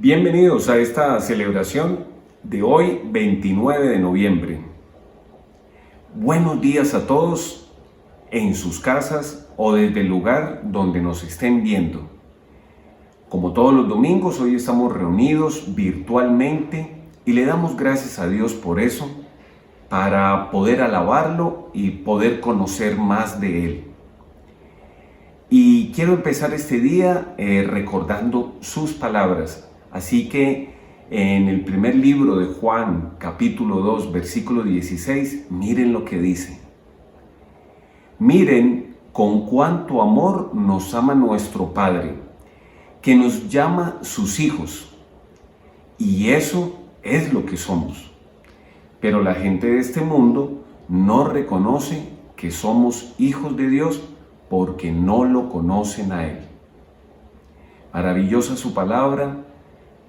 Bienvenidos a esta celebración de hoy, 29 de noviembre. Buenos días a todos en sus casas o desde el lugar donde nos estén viendo. Como todos los domingos, hoy estamos reunidos virtualmente y le damos gracias a Dios por eso, para poder alabarlo y poder conocer más de Él. Y quiero empezar este día recordando sus palabras. Así que en el primer libro de Juan, capítulo 2, versículo 16, miren lo que dice. Miren con cuánto amor nos ama nuestro Padre, que nos llama sus hijos. Y eso es lo que somos. Pero la gente de este mundo no reconoce que somos hijos de Dios porque no lo conocen a Él. Maravillosa su palabra.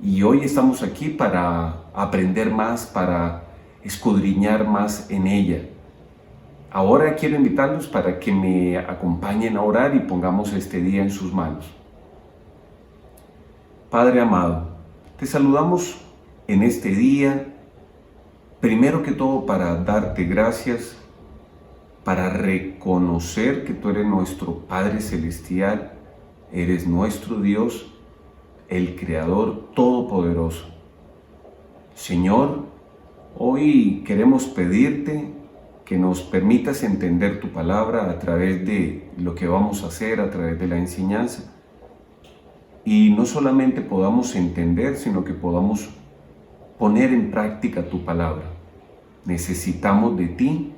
Y hoy estamos aquí para aprender más, para escudriñar más en ella. Ahora quiero invitarlos para que me acompañen a orar y pongamos este día en sus manos. Padre amado, te saludamos en este día, primero que todo para darte gracias, para reconocer que tú eres nuestro Padre Celestial, eres nuestro Dios, el Creador Todopoderoso. Señor, hoy queremos pedirte que nos permitas entender tu palabra a través de lo que vamos a hacer, a través de la enseñanza. Y no solamente podamos entender, sino que podamos poner en práctica tu palabra. Necesitamos de ti,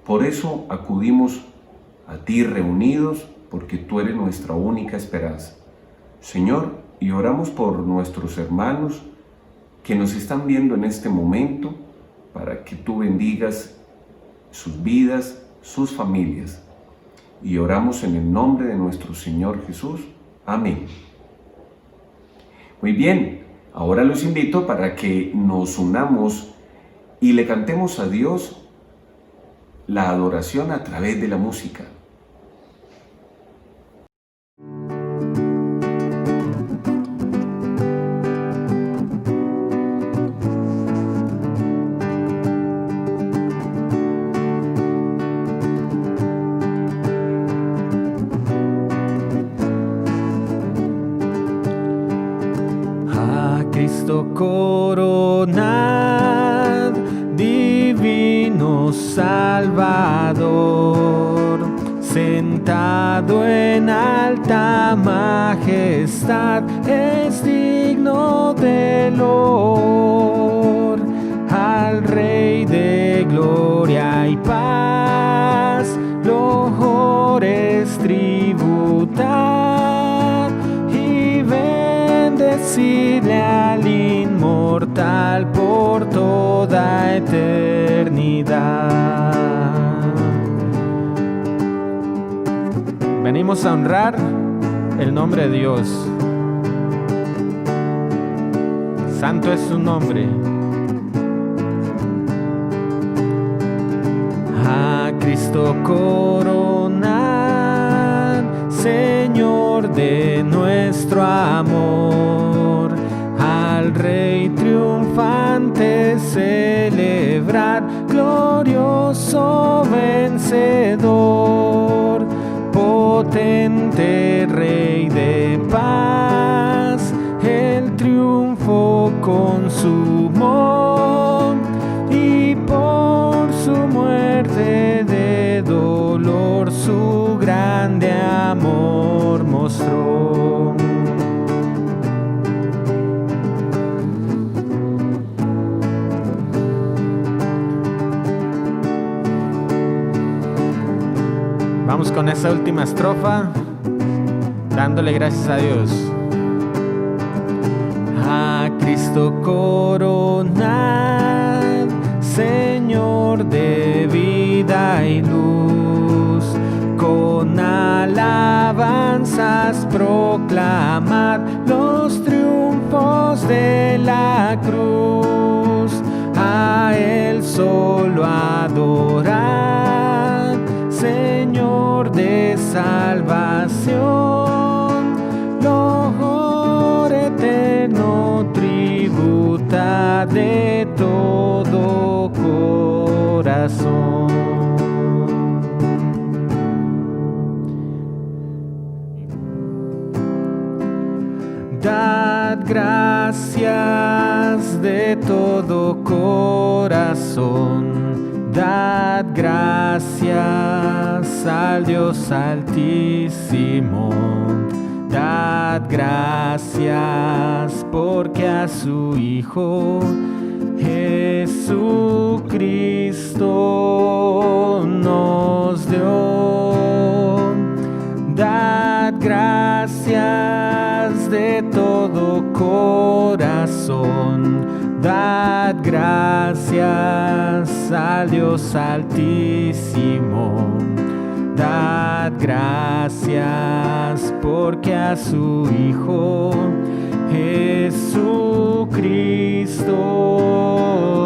por eso acudimos a ti reunidos, porque tú eres nuestra única esperanza. Señor, y oramos por nuestros hermanos que nos están viendo en este momento, para que tú bendigas sus vidas, sus familias. Y oramos en el nombre de nuestro Señor Jesús. Amén. Muy bien, ahora los invito para que nos unamos y le cantemos a Dios la adoración a través de la música. Cristo coronad, divino Salvador, sentado en alta majestad, es digno de loor. Al Rey de gloria y paz, loores tributad y bendecirle al inmortal por toda eternidad. Venimos a honrar el nombre de Dios. Santo es su nombre. A Cristo coronad, Señor de nuestro amor, al Rey triunfante celebrar, glorioso vencedor, potente Rey de paz, el triunfo consumó y por su muerte de dolor su grande amor mostró. Vamos con esa última estrofa, dándole gracias a Dios. A Cristo coronad, Señor de vida y luz, con alabanzas proclamad los triunfos de la cruz. A Él solo adorad, Señor de salvación, loor eterno triunfo. todo corazón. Dad gracias de todo corazón, dad gracias al Dios Altísimo, dad gracias porque a su Hijo Jesucristo nos dio. Dad gracias de todo corazón, dad gracias al Dios Altísimo, dad gracias porque a su Hijo Jesucristo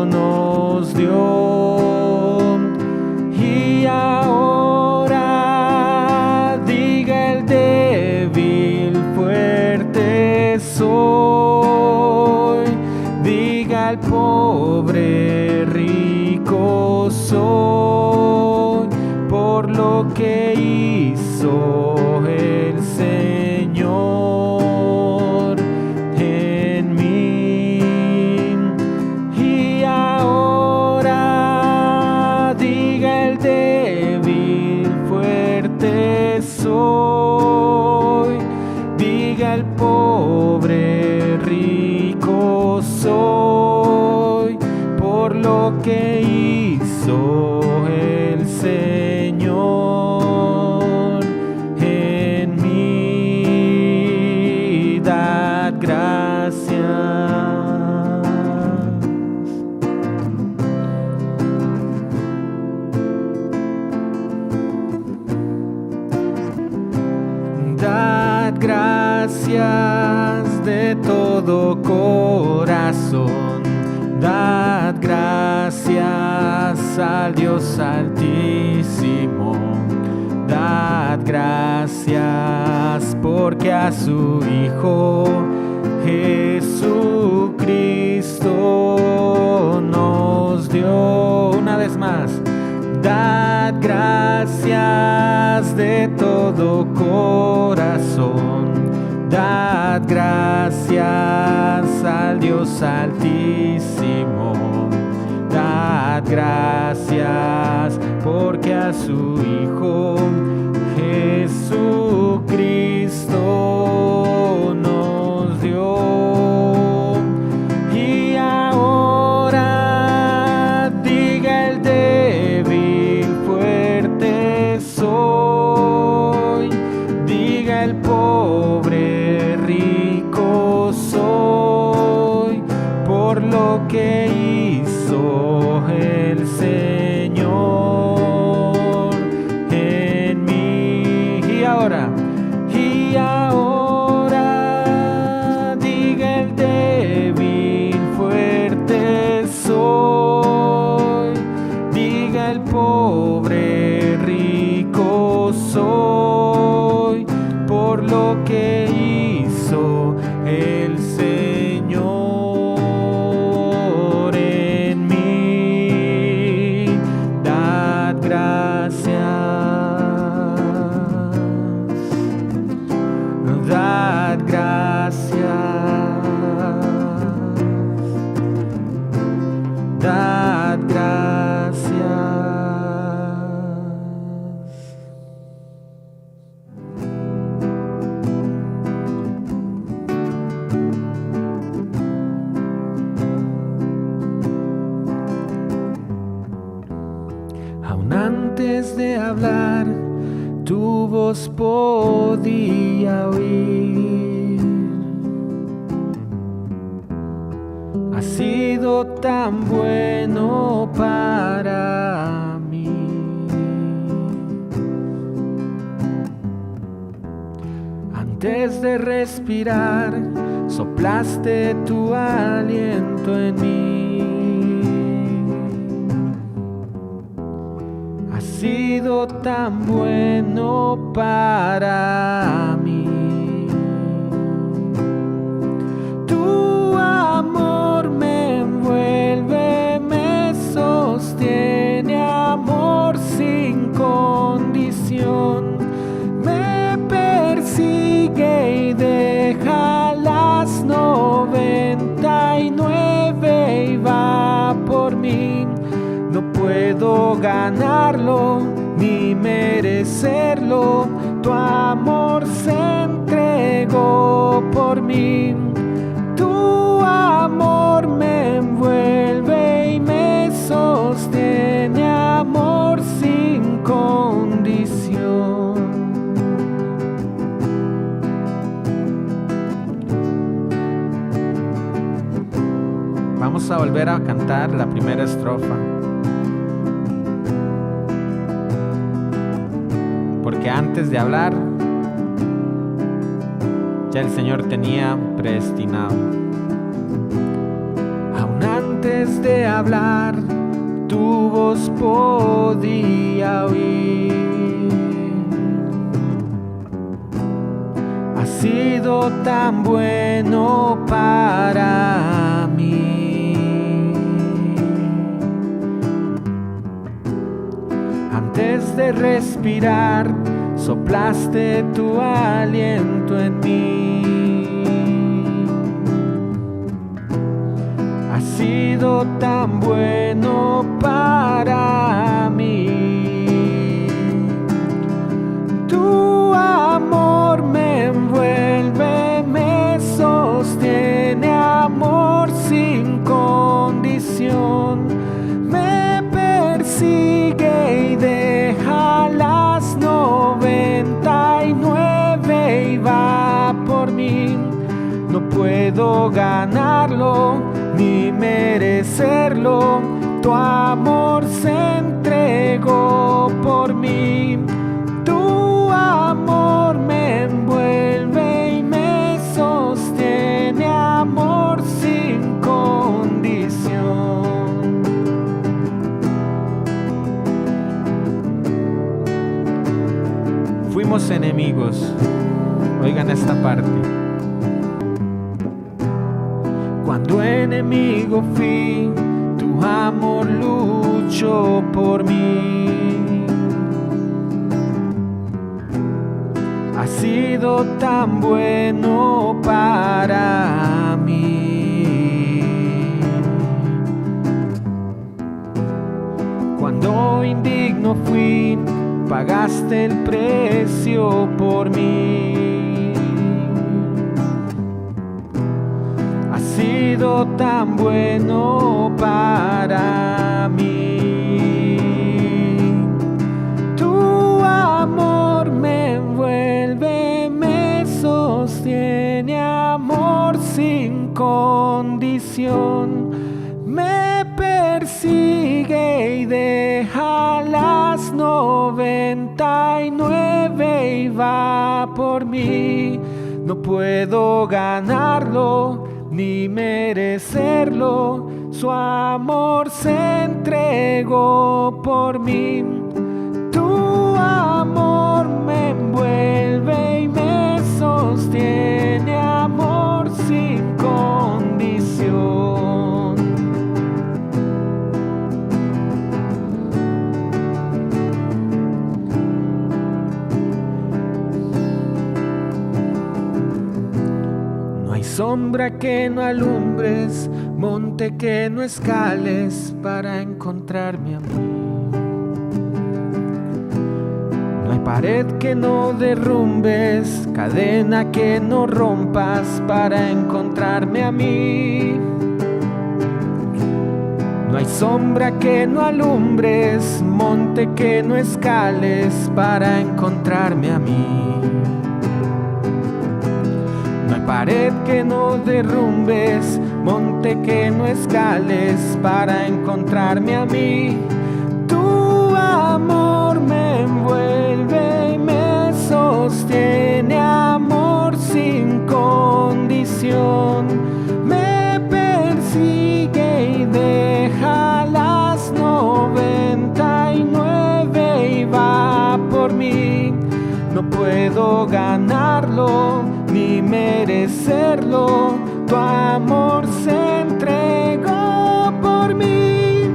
nos dio. Y ahora diga el débil, fuerte soy, diga el pobre, rico soy, por lo que hizo el Señor en mí. Y ahora diga el débil, fuerte soy, diga el pobre, rico soy, por lo que hizo el Señor en mí. Dad gracias. Dad gracias de todo corazón, dad gracias al Dios Altísimo, dad gracias porque a su Hijo Jesucristo nos dio. Una vez más, dad gracias de todo corazón, dad gracias al Dios Altísimo, dad gracias porque a su Hijo Jesucristo nos dio. Y ahora diga el débil, fuerte soy, diga el pobre, rico soy, por lo que hizo el Señor en mí. Y ahora diga el débil, fuerte soy, diga el pobre, rico soy, por lo que hizo el Señor en mí. Dad gracias, dad gracias, dad gracias. Aún antes de hablar, tu voz podía oír. Has sido tan bueno para mí. Antes de respirar, soplaste tu aliento en mí. Has sido tan bueno para mí. Tu amor me envuelve puedo ganarlo ni merecerlo. Tu amor se entregó por mí. Tu amor me envuelve y me sostiene, amor sin condición. Vamos a volver a cantar la primera estrofa, porque antes de hablar ya el Señor tenía predestinado. Aún antes de hablar tu voz podía oír. Has sido tan bueno para mí. Antes de respirar, soplaste tu aliento en mí. Has sido tan bueno para mí. Tu amor me envuelve, me sostiene, amor sin condición. Me persigue y deja las 99 y va por mí. No puedo ganarlo ni merecerlo. Tu amor se entregó por mí. Tu amor me envuelve y me sostiene, amor sin condición. Fuimos enemigos. Oigan esta parte. Cuando enemigo fui, tu amor luchó por mí. Has sido tan bueno para mí. Cuando indigno fui, pagaste el precio por mí. Has sido tan bueno para mí. Tu amor me envuelve, me sostiene, amor sin condición. Me persigue y deja las 99 y va por mí. No puedo ganarlo ni merecerlo. Su amor se entregó por mí. Tu amor me envuelve y me sostiene, amor sin condición. No hay sombra que no alumbres, monte que no escales para encontrarme a mí. No hay pared que no derrumbes, cadena que no rompas para encontrarme a mí. No hay sombra que no alumbres, monte que no escales para encontrarme a mí. No hay pared que no derrumbes, monte que no escales para encontrarme a mí. Tu amor me envuelve y me sostiene, amor sin condición. Me persigue y deja las 99 y va por mí. No puedo ganarlo ni merecerlo. Tu amor se entregó por mí.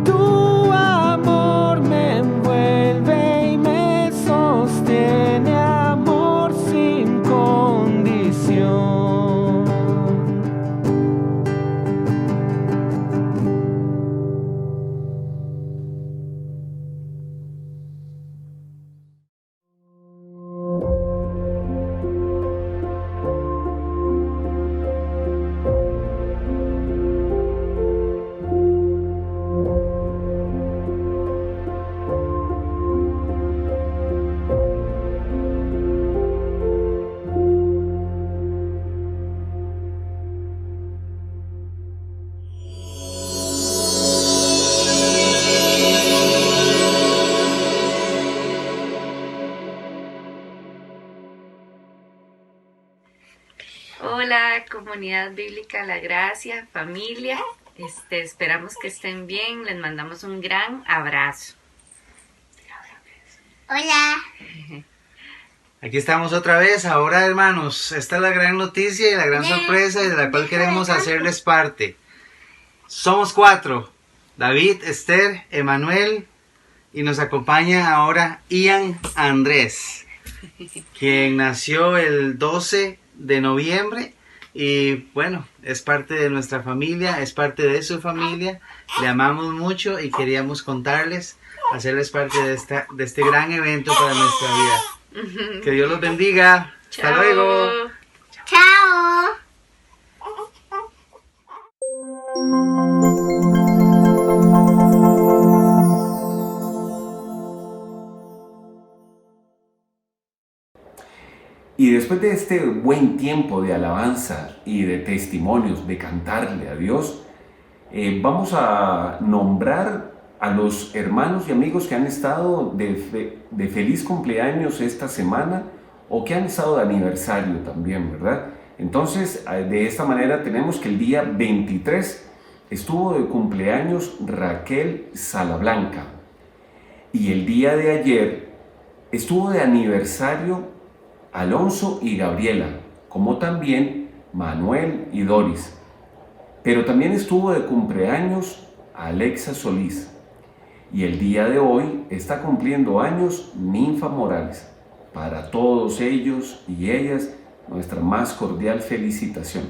Tu amor me envuelve y me sostiene, amor sin condición. Hola, comunidad bíblica La Gracia, familia. Esperamos que estén bien. Les mandamos un gran abrazo. Hola. Aquí estamos otra vez. Ahora, hermanos, esta es la gran noticia y la gran sorpresa de la cual queremos hacerles parte. Somos 4. David, Esther, Emanuel y nos acompaña ahora Ian Andrés, quien nació el 12 de noviembre y bueno, es parte de nuestra familia, es parte de su familia. Le amamos mucho y queríamos contarles, hacerles parte de este gran evento para nuestra vida. Que Dios los bendiga. Hasta luego. Chao. Y después de este buen tiempo de alabanza y de testimonios, de cantarle a Dios, vamos a nombrar a los hermanos y amigos que han estado de feliz cumpleaños esta semana o que han estado de aniversario también, ¿verdad? Entonces, de esta manera tenemos que el día 23 estuvo de cumpleaños Raquel Salablanca y el día de ayer estuvo de aniversario Alonso y Gabriela, como también Manuel y Doris. Pero también estuvo de cumpleaños Alexa Solís. Y el día de hoy está cumpliendo años Ninfa Morales. Para todos ellos y ellas, nuestra más cordial felicitación.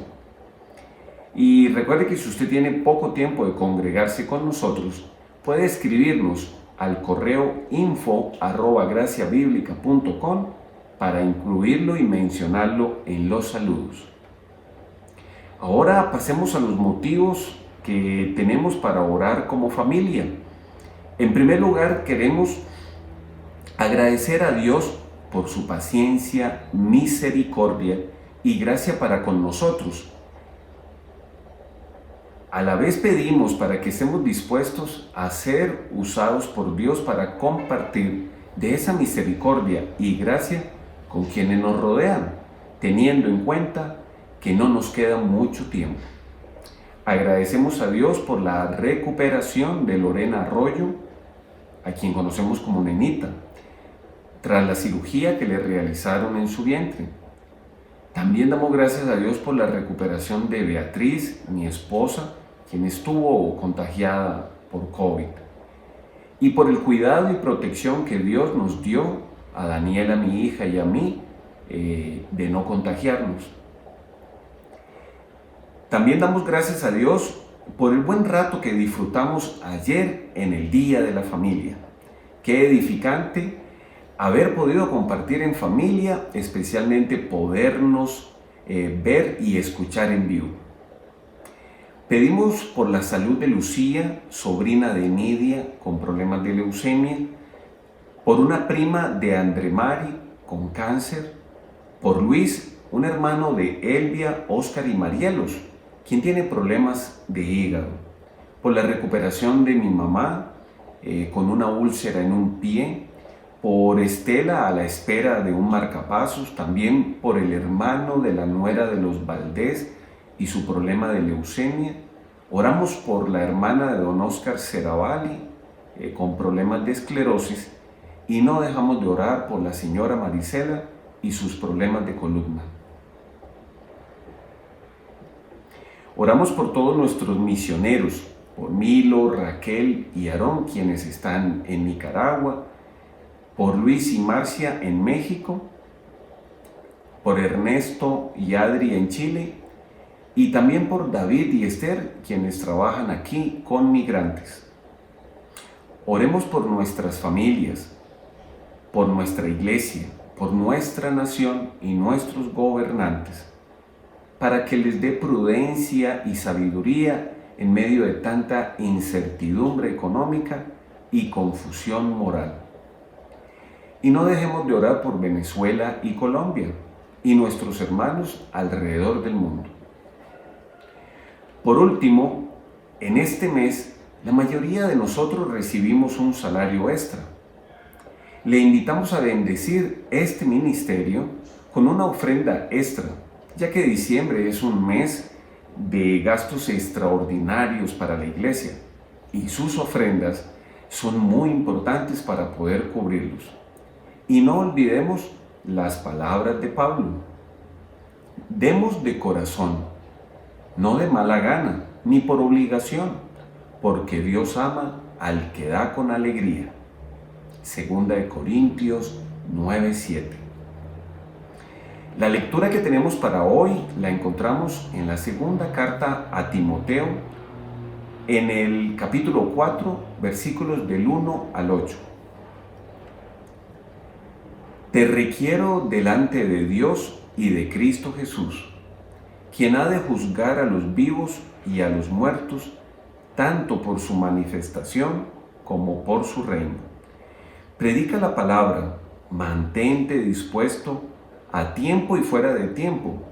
Y recuerde que si usted tiene poco tiempo de congregarse con nosotros, puede escribirnos al correo info@graciabiblica.com para incluirlo y mencionarlo en los saludos. Ahora pasemos a los motivos que tenemos para orar como familia. En primer lugar, queremos agradecer a Dios por su paciencia, misericordia y gracia para con nosotros. A la vez pedimos para que estemos dispuestos a ser usados por Dios para compartir de esa misericordia y gracia con quienes nos rodean, teniendo en cuenta que no nos queda mucho tiempo. Agradecemos a Dios por la recuperación de Lorena Arroyo, a quien conocemos como Nenita, tras la cirugía que le realizaron en su vientre. También damos gracias a Dios por la recuperación de Beatriz, mi esposa, quien estuvo contagiada por COVID, y por el cuidado y protección que Dios nos dio a Daniela, mi hija, y a mí, de no contagiarnos. También damos gracias a Dios por el buen rato que disfrutamos ayer en el Día de la Familia. Qué edificante haber podido compartir en familia, especialmente podernos ver y escuchar en vivo. Pedimos por la salud de Lucía, sobrina de Nidia con problemas de leucemia, por una prima de Andremari con cáncer, por Luis, un hermano de Elvia, Óscar y Marielos, quien tiene problemas de hígado, por la recuperación de mi mamá con una úlcera en un pie, por Estela a la espera de un marcapasos, también por el hermano de la nuera de los Valdés y su problema de leucemia. Oramos por la hermana de don Óscar Ceravalli con problemas de esclerosis. Y no dejamos de orar por la señora Marisela y sus problemas de columna. Oramos por todos nuestros misioneros, por Milo, Raquel y Aarón, quienes están en Nicaragua, por Luis y Marcia en México, por Ernesto y Adri en Chile, y también por David y Esther, quienes trabajan aquí con migrantes. Oremos por nuestras familias, por nuestra iglesia, por nuestra nación y nuestros gobernantes, para que les dé prudencia y sabiduría en medio de tanta incertidumbre económica y confusión moral. Y no dejemos de orar por Venezuela y Colombia y nuestros hermanos alrededor del mundo. Por último, en este mes, la mayoría de nosotros recibimos un salario extra. Le invitamos a bendecir este ministerio con una ofrenda extra ya que diciembre es un mes de gastos extraordinarios para la iglesia y sus ofrendas son muy importantes para poder cubrirlos. Y no olvidemos las palabras de Pablo: demos de corazón, no de mala gana, ni por obligación, porque Dios ama al que da con alegría. Segunda de Corintios 9:7. La lectura que tenemos para hoy la encontramos en la segunda carta a Timoteo, en el capítulo 4, versículos del 1 al 8. Te requiero delante de Dios y de Cristo Jesús, quien ha de juzgar a los vivos y a los muertos, tanto por su manifestación como por su reino. Predica la palabra, mantente dispuesto a tiempo y fuera de tiempo,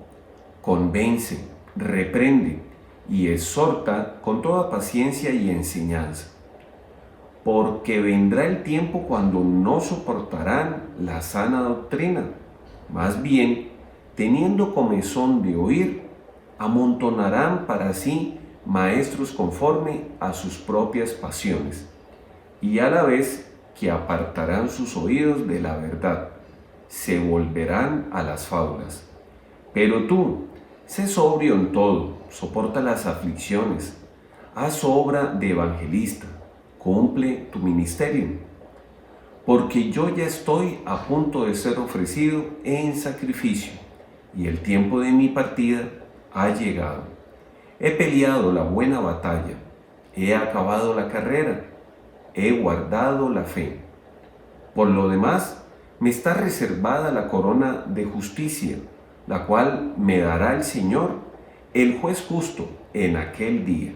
convence, reprende y exhorta con toda paciencia y enseñanza. Porque vendrá el tiempo cuando no soportarán la sana doctrina, más bien, teniendo comezón de oír, amontonarán para sí maestros conforme a sus propias pasiones, y a la vez que apartarán sus oídos de la verdad, se volverán a las fábulas. Pero tú, sé sobrio en todo, soporta las aflicciones, haz obra de evangelista, cumple tu ministerio. Porque yo ya estoy a punto de ser ofrecido en sacrificio, y el tiempo de mi partida ha llegado. He peleado la buena batalla, he acabado la carrera, he guardado la fe. Por lo demás, me está reservada la corona de justicia, la cual me dará el Señor, el juez justo, en aquel día.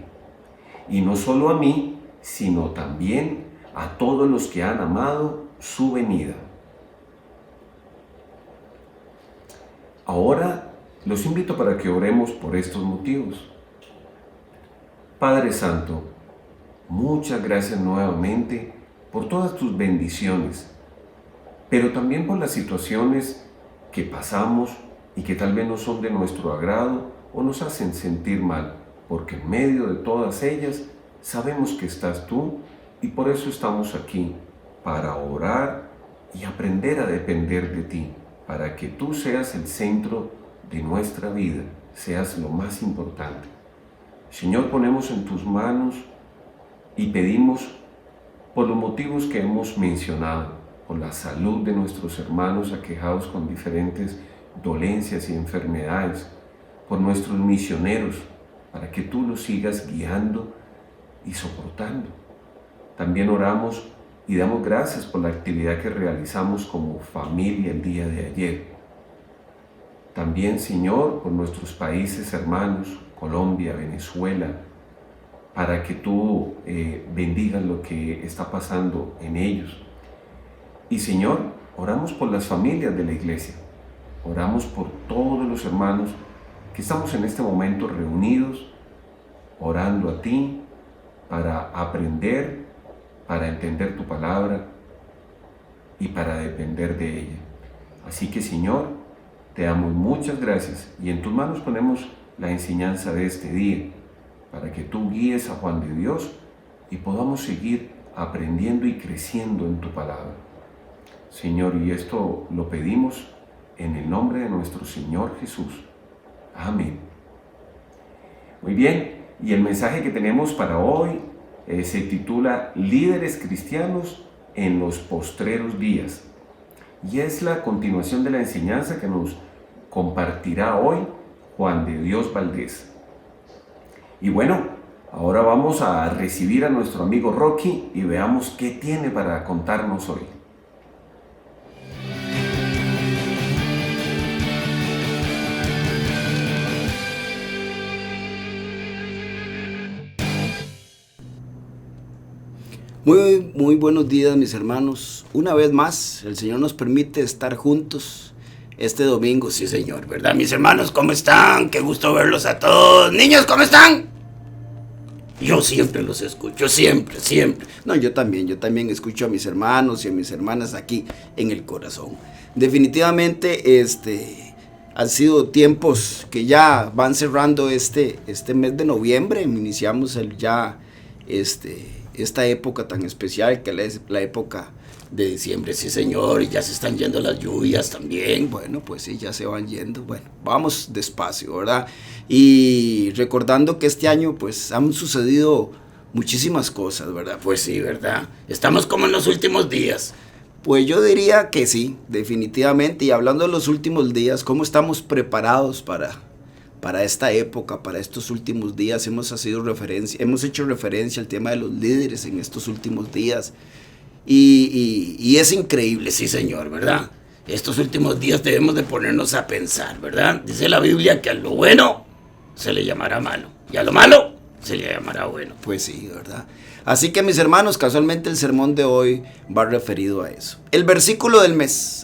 Y no solo a mí, sino también a todos los que han amado su venida. Ahora los invito para que oremos por estos motivos. Padre Santo, muchas gracias nuevamente por todas tus bendiciones, pero también por las situaciones que pasamos y que tal vez no son de nuestro agrado o nos hacen sentir mal, porque en medio de todas ellas sabemos que estás tú y por eso estamos aquí, para orar y aprender a depender de ti, para que tú seas el centro de nuestra vida, seas lo más importante. Señor, ponemos en tus manos y pedimos por los motivos que hemos mencionado, por la salud de nuestros hermanos aquejados con diferentes dolencias y enfermedades, por nuestros misioneros, para que tú los sigas guiando y soportando. También oramos y damos gracias por la actividad que realizamos como familia el día de ayer. También, Señor, por nuestros países hermanos, Colombia, Venezuela, para que tú bendigas lo que está pasando en ellos. Y Señor, oramos por las familias de la iglesia, oramos por todos los hermanos que estamos en este momento reunidos, orando a ti para aprender, para entender tu palabra y para depender de ella. Así que Señor, te damos muchas gracias y en tus manos ponemos la enseñanza de este día, para que tú guíes a Juan de Dios y podamos seguir aprendiendo y creciendo en tu palabra. Señor, y esto lo pedimos en el nombre de nuestro Señor Jesús. Amén. Muy bien, y el mensaje que tenemos para hoy se titula Líderes cristianos en los postreros días. Y es la continuación de la enseñanza que nos compartirá hoy Juan de Dios Valdés. Y bueno, ahora vamos a recibir a nuestro amigo Rocky y veamos qué tiene para contarnos hoy. Muy buenos días, mis hermanos. Una vez más, el Señor nos permite estar juntos este domingo. Sí, Señor, ¿verdad? Mis hermanos, ¿cómo están? Qué gusto verlos a todos. Niños, ¿cómo están? Yo siempre los escucho, siempre. No, yo también escucho a mis hermanos y a mis hermanas aquí en el corazón. Definitivamente, Han sido tiempos que ya van cerrando este mes de noviembre. Iniciamos esta época tan especial que es la época de diciembre. Sí, señor, y ya se están yendo las lluvias también. Bueno, pues sí, ya se van yendo. Bueno, vamos despacio, ¿verdad? Y recordando que este año pues han sucedido muchísimas cosas, ¿verdad? Pues sí, ¿verdad? Estamos como en los últimos días. Pues yo diría que sí, definitivamente. Y hablando de los últimos días, ¿cómo estamos preparados para esta época, para estos últimos días? Hemos hecho referencia al tema de los líderes en estos últimos días. Y es increíble, sí, señor, ¿verdad? Estos últimos días debemos de ponernos a pensar, ¿verdad? Dice la Biblia que a lo bueno se le llamará malo, y a lo malo se le llamará bueno. Pues sí, ¿verdad? Así que, mis hermanos, casualmente el sermón de hoy va referido a eso. El versículo del mes,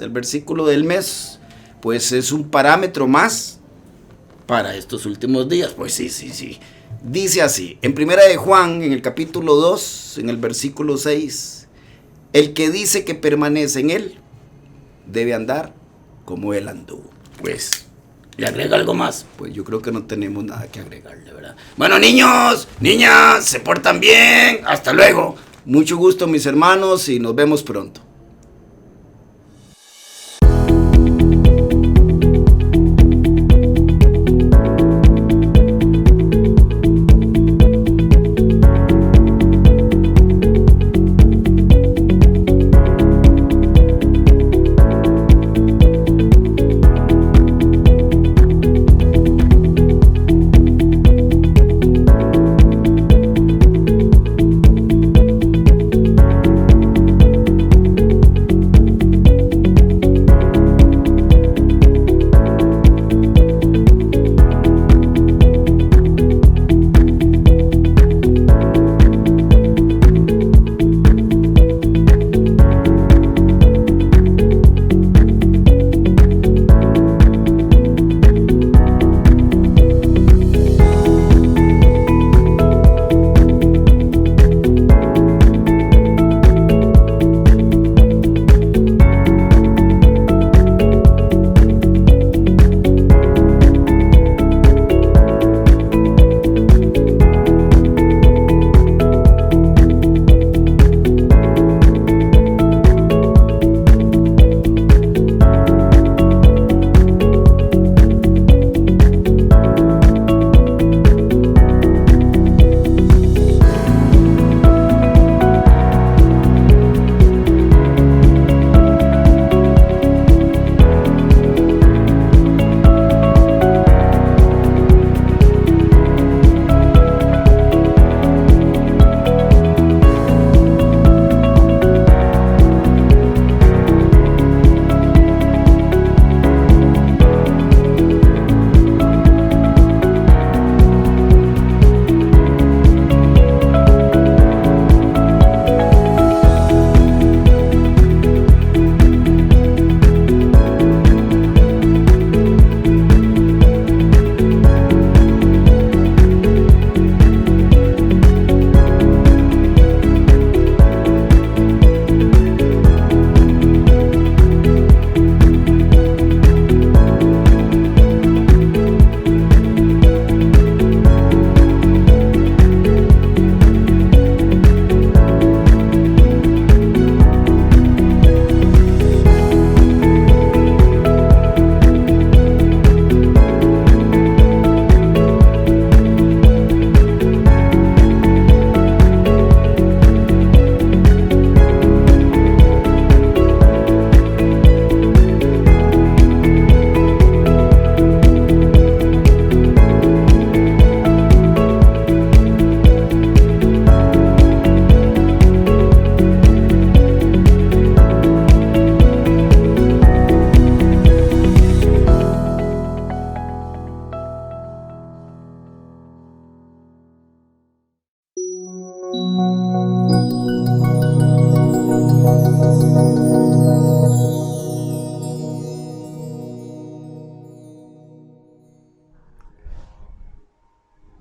pues es un parámetro más para estos últimos días. Pues sí. Dice así, en Primera de Juan, en el capítulo 2, en el versículo 6, el que dice que permanece en él, debe andar como él anduvo. Pues, ¿le agrega algo más? Pues yo creo que no tenemos nada que agregarle, ¿verdad? Bueno, niños, niñas, se portan bien. Hasta luego. Mucho gusto, mis hermanos, y nos vemos pronto.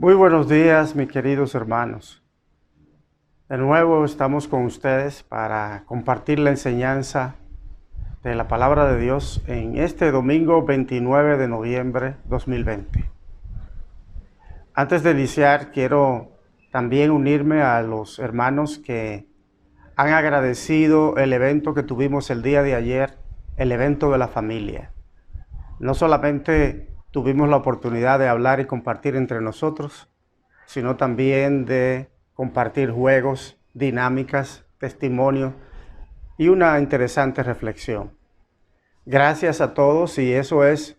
Muy buenos días, mis queridos hermanos. De nuevo estamos con ustedes para compartir la enseñanza de la palabra de Dios en este domingo 29 de noviembre 2020. Antes de iniciar, quiero también unirme a los hermanos que han agradecido el evento que tuvimos el día de ayer, el evento de la familia. No solamente tuvimos la oportunidad de hablar y compartir entre nosotros, sino también de compartir juegos, dinámicas, testimonios y una interesante reflexión. Gracias a todos, y eso es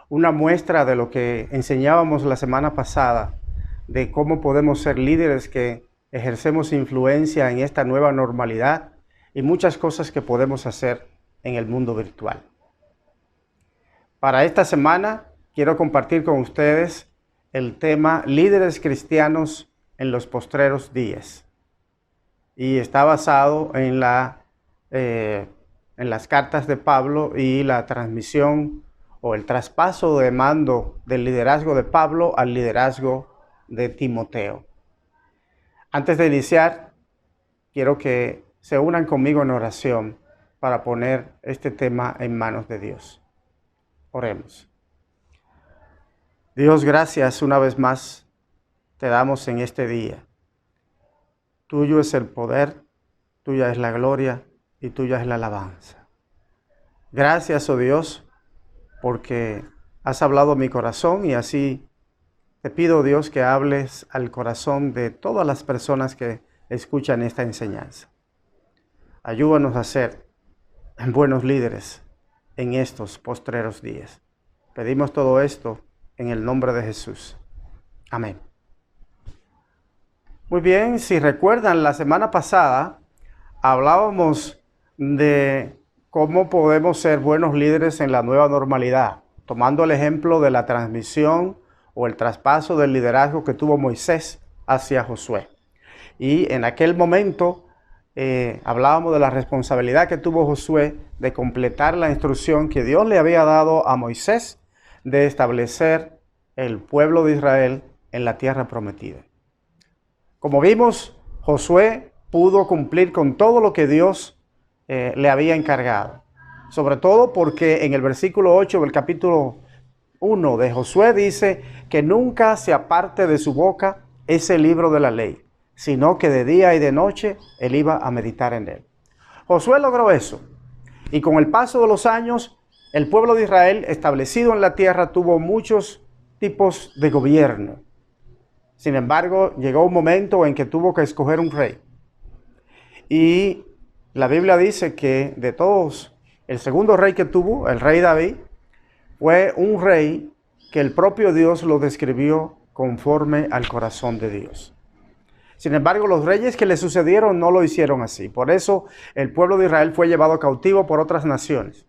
una muestra de lo que enseñábamos la semana pasada, de cómo podemos ser líderes que ejercemos influencia en esta nueva normalidad y muchas cosas que podemos hacer en el mundo virtual. Para esta semana quiero compartir con ustedes el tema líderes cristianos en los postreros días. Y está basado en las cartas de Pablo y la transmisión o el traspaso de mando del liderazgo de Pablo al liderazgo de Timoteo. Antes de iniciar, quiero que se unan conmigo en oración para poner este tema en manos de Dios. Oremos. Dios, gracias una vez más te damos en este día. Tuyo es el poder, tuya es la gloria y tuya es la alabanza. Gracias, oh Dios, porque has hablado a mi corazón, y así te pido, Dios, que hables al corazón de todas las personas que escuchan esta enseñanza. Ayúdanos a ser buenos líderes en estos postreros días. Pedimos todo esto en el nombre de Jesús. Amén. Muy bien, si recuerdan, la semana pasada hablábamos de cómo podemos ser buenos líderes en la nueva normalidad, tomando el ejemplo de la transmisión o el traspaso del liderazgo que tuvo Moisés hacia Josué. Y en aquel momento hablábamos de la responsabilidad que tuvo Josué de completar la instrucción que Dios le había dado a Moisés de establecer el pueblo de Israel en la tierra prometida. Como vimos, Josué pudo cumplir con todo lo que Dios le había encargado. Sobre todo porque en el versículo 8 del capítulo 1 de Josué dice que nunca se aparte de su boca ese libro de la ley, sino que de día y de noche él iba a meditar en él. Josué logró eso, y con el paso de los años, el pueblo de Israel establecido en la tierra tuvo muchos tipos de gobierno. Sin embargo, llegó un momento en que tuvo que escoger un rey. Y la Biblia dice que de todos, el segundo rey que tuvo, el rey David, fue un rey que el propio Dios lo describió conforme al corazón de Dios. Sin embargo, los reyes que le sucedieron no lo hicieron así. Por eso el pueblo de Israel fue llevado cautivo por otras naciones.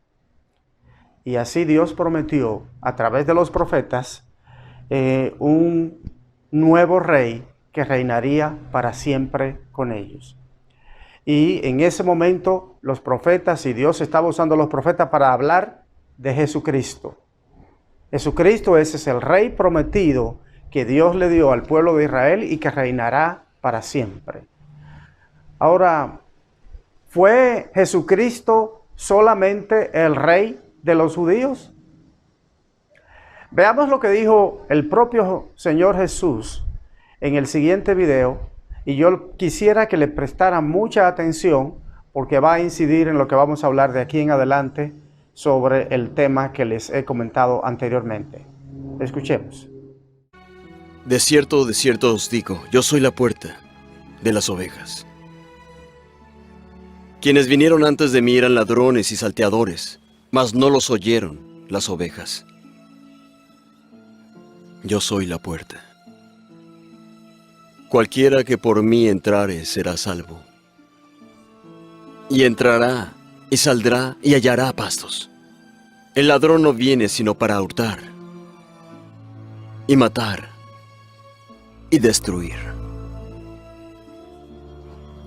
Y así Dios prometió a través de los profetas un nuevo rey que reinaría para siempre con ellos. Y en ese momento los profetas, y Dios estaba usando a los profetas para hablar de Jesucristo. Jesucristo, ese es el rey prometido que Dios le dio al pueblo de Israel y que reinará para siempre. Ahora, ¿fue Jesucristo solamente el rey de los judíos? Veamos lo que dijo el propio Señor Jesús en el siguiente video, y yo quisiera que le prestaran mucha atención porque va a incidir en lo que vamos a hablar de aquí en adelante sobre el tema que les he comentado anteriormente. Escuchemos. De cierto os digo, yo soy la puerta de las ovejas. Quienes vinieron antes de mí eran ladrones y salteadores, mas no los oyeron las ovejas. Yo soy la puerta. Cualquiera que por mí entrare será salvo. Y entrará, y saldrá, y hallará pastos. El ladrón no viene sino para hurtar, y matar, y destruir.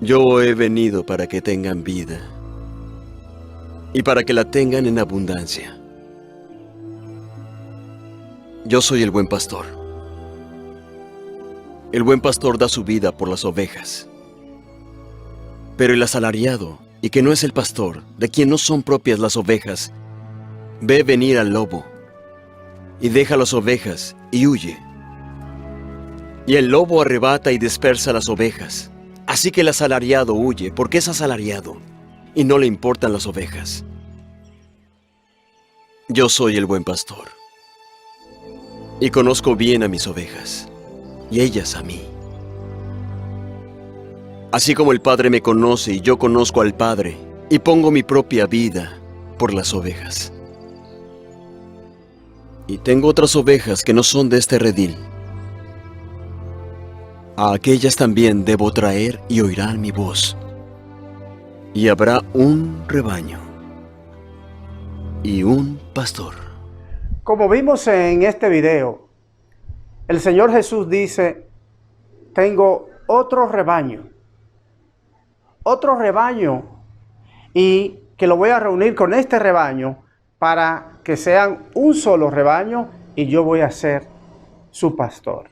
Yo he venido para que tengan vida, y para que la tengan en abundancia. Yo soy el buen pastor. El buen pastor da su vida por las ovejas. Pero el asalariado y que no es el pastor, de quien no son propias las ovejas, ve venir al lobo, y deja las ovejas y huye. Y el lobo arrebata y dispersa las ovejas. Así que el asalariado huye, porque es asalariado, y no le importan las ovejas. Yo soy el buen pastor, y conozco bien a mis ovejas, y ellas a mí. Así como el Padre me conoce y yo conozco al Padre, y pongo mi propia vida por las ovejas. Y tengo otras ovejas que no son de este redil. A aquellas también debo traer y oirán mi voz. Y habrá un rebaño y un pastor. Como vimos en este video, el Señor Jesús dice, tengo otro rebaño, y que lo voy a reunir con este rebaño para que sean un solo rebaño y yo voy a ser su pastor.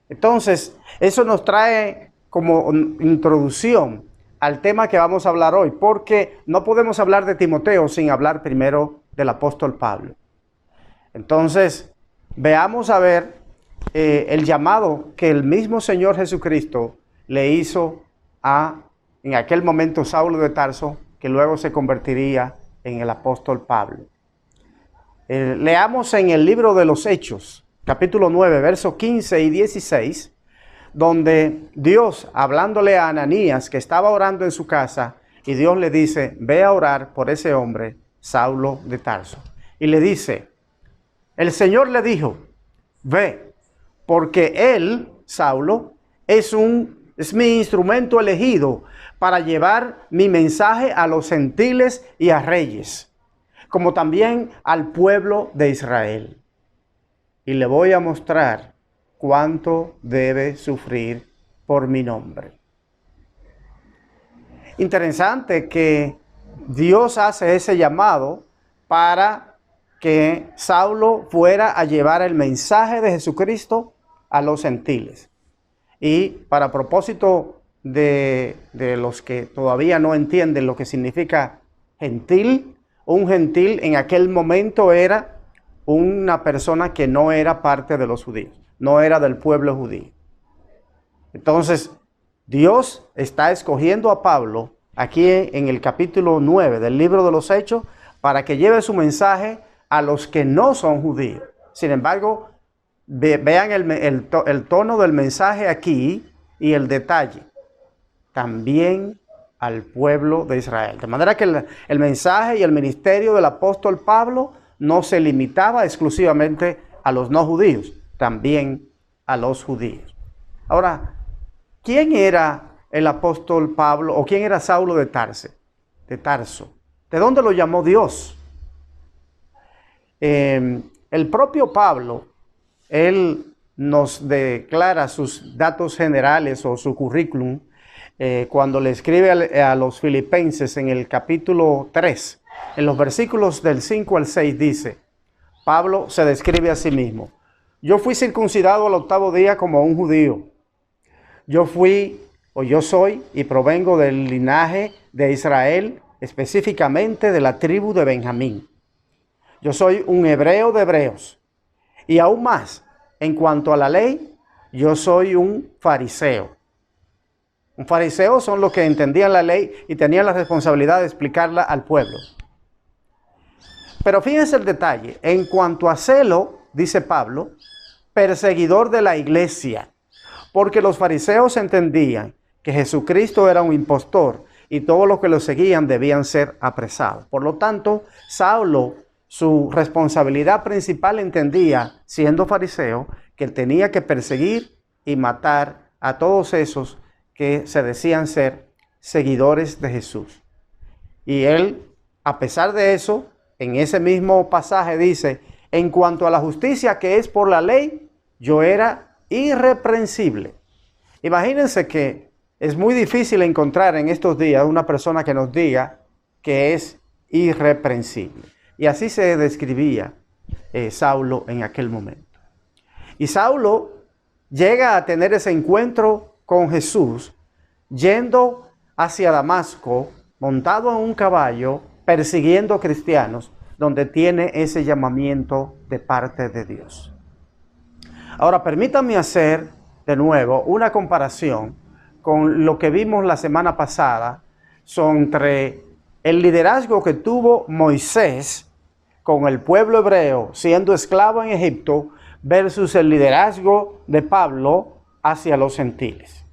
Entonces, eso nos trae como introducción al tema que vamos a hablar hoy, porque no podemos hablar de Timoteo sin hablar primero del apóstol Pablo. Entonces, veamos a ver el llamado que el mismo Señor Jesucristo le hizo en aquel momento Saulo de Tarso, que luego se convertiría en el apóstol Pablo. Leamos en el libro de los Hechos, capítulo 9, versos 15 y 16, donde Dios, hablándole a Ananías, que estaba orando en su casa, y Dios le dice, ve a orar por ese hombre, Saulo de Tarso. Y le dice, el Señor le dijo, ve, porque él, Saulo, es mi instrumento elegido para llevar mi mensaje a los gentiles y a reyes, como también al pueblo de Israel. Y le voy a mostrar cuánto debe sufrir por mi nombre. Interesante que Dios hace ese llamado para que Saulo fuera a llevar el mensaje de Jesucristo a los gentiles. Y para propósito de los que todavía no entienden lo que significa gentil, un gentil en aquel momento era una persona que no era parte de los judíos, no era del pueblo judío. Entonces, Dios está escogiendo a Pablo aquí en el capítulo 9 del libro de los Hechos para que lleve su mensaje a los que no son judíos. Sin embargo, vean el tono del mensaje aquí y el detalle. También al pueblo de Israel. De manera que el mensaje y el ministerio del apóstol Pablo no se limitaba exclusivamente a los no judíos, también a los judíos. Ahora, ¿quién era el apóstol Pablo o quién era Saulo de Tarso? ¿De dónde lo llamó Dios? El propio Pablo, él nos declara sus datos generales o su currículum cuando le escribe a los filipenses en el capítulo 3, en los versículos del 5 al 6 dice, Pablo se describe a sí mismo. Yo fui circuncidado al 8º día como un judío. Yo soy y provengo del linaje de Israel, específicamente de la tribu de Benjamín. Yo soy un hebreo de hebreos. Y aún más, en cuanto a la ley, yo soy un fariseo. Un fariseo son los que entendían la ley y tenían la responsabilidad de explicarla al pueblo. Pero fíjense el detalle. En cuanto a celo, dice Pablo, perseguidor de la iglesia. Porque los fariseos entendían que Jesucristo era un impostor y todos los que lo seguían debían ser apresados. Por lo tanto, Saulo, su responsabilidad principal entendía, siendo fariseo, que tenía que perseguir y matar a todos esos que se decían ser seguidores de Jesús. Y él, a pesar de eso, en ese mismo pasaje dice, en cuanto a la justicia que es por la ley, yo era irreprensible. Imagínense que es muy difícil encontrar en estos días una persona que nos diga que es irreprensible. Y así se describía Saulo en aquel momento. Y Saulo llega a tener ese encuentro con Jesús yendo hacia Damasco, montado en un caballo, persiguiendo cristianos, donde tiene ese llamamiento de parte de Dios. Ahora, permítanme hacer de nuevo una comparación con lo que vimos la semana pasada entre el liderazgo que tuvo Moisés con el pueblo hebreo siendo esclavo en Egipto versus el liderazgo de Pablo hacia los gentiles.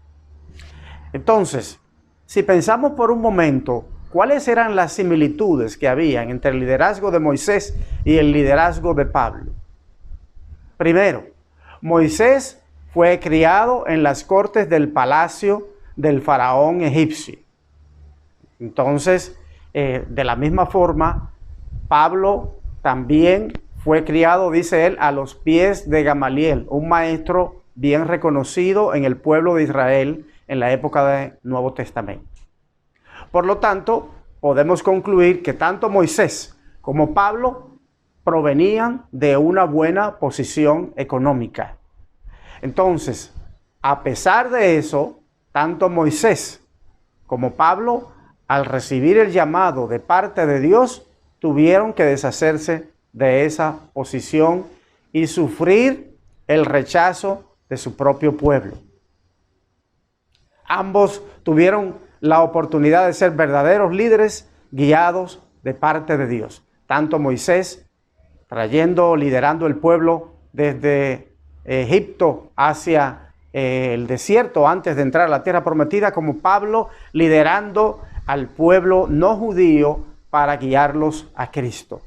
Entonces, si pensamos por un momento cuáles eran las similitudes que habían entre el liderazgo de Moisés y el liderazgo de Pablo. Primero, Moisés fue criado en las cortes del palacio del faraón egipcio. Entonces, de la misma forma, Pablo también fue criado, dice él, a los pies de Gamaliel, un maestro bien reconocido en el pueblo de Israel en la época del Nuevo Testamento. Por lo tanto, podemos concluir que tanto Moisés como Pablo provenían de una buena posición económica. Entonces, a pesar de eso, tanto Moisés como Pablo, al recibir el llamado de parte de Dios, tuvieron que deshacerse de esa posición y sufrir el rechazo de su propio pueblo. Ambos tuvieron la oportunidad de ser verdaderos líderes guiados de parte de Dios. Tanto Moisés liderando el pueblo desde Egipto hacia el desierto antes de entrar a la tierra prometida, como Pablo liderando al pueblo no judío para guiarlos a Cristo.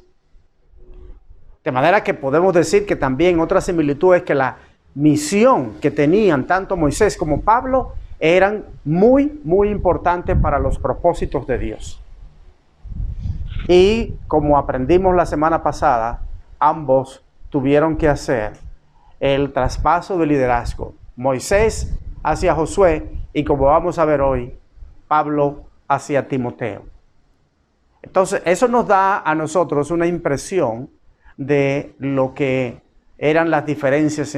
De manera que podemos decir que también otra similitud es que la misión que tenían tanto Moisés como Pablo eran muy, muy importantes para los propósitos de Dios. Y como aprendimos la semana pasada, ambos tuvieron que hacer el traspaso de liderazgo. Moisés hacia Josué y, como vamos a ver hoy, Pablo hacia Timoteo. Entonces, eso nos da a nosotros una impresión de lo que eran las diferencias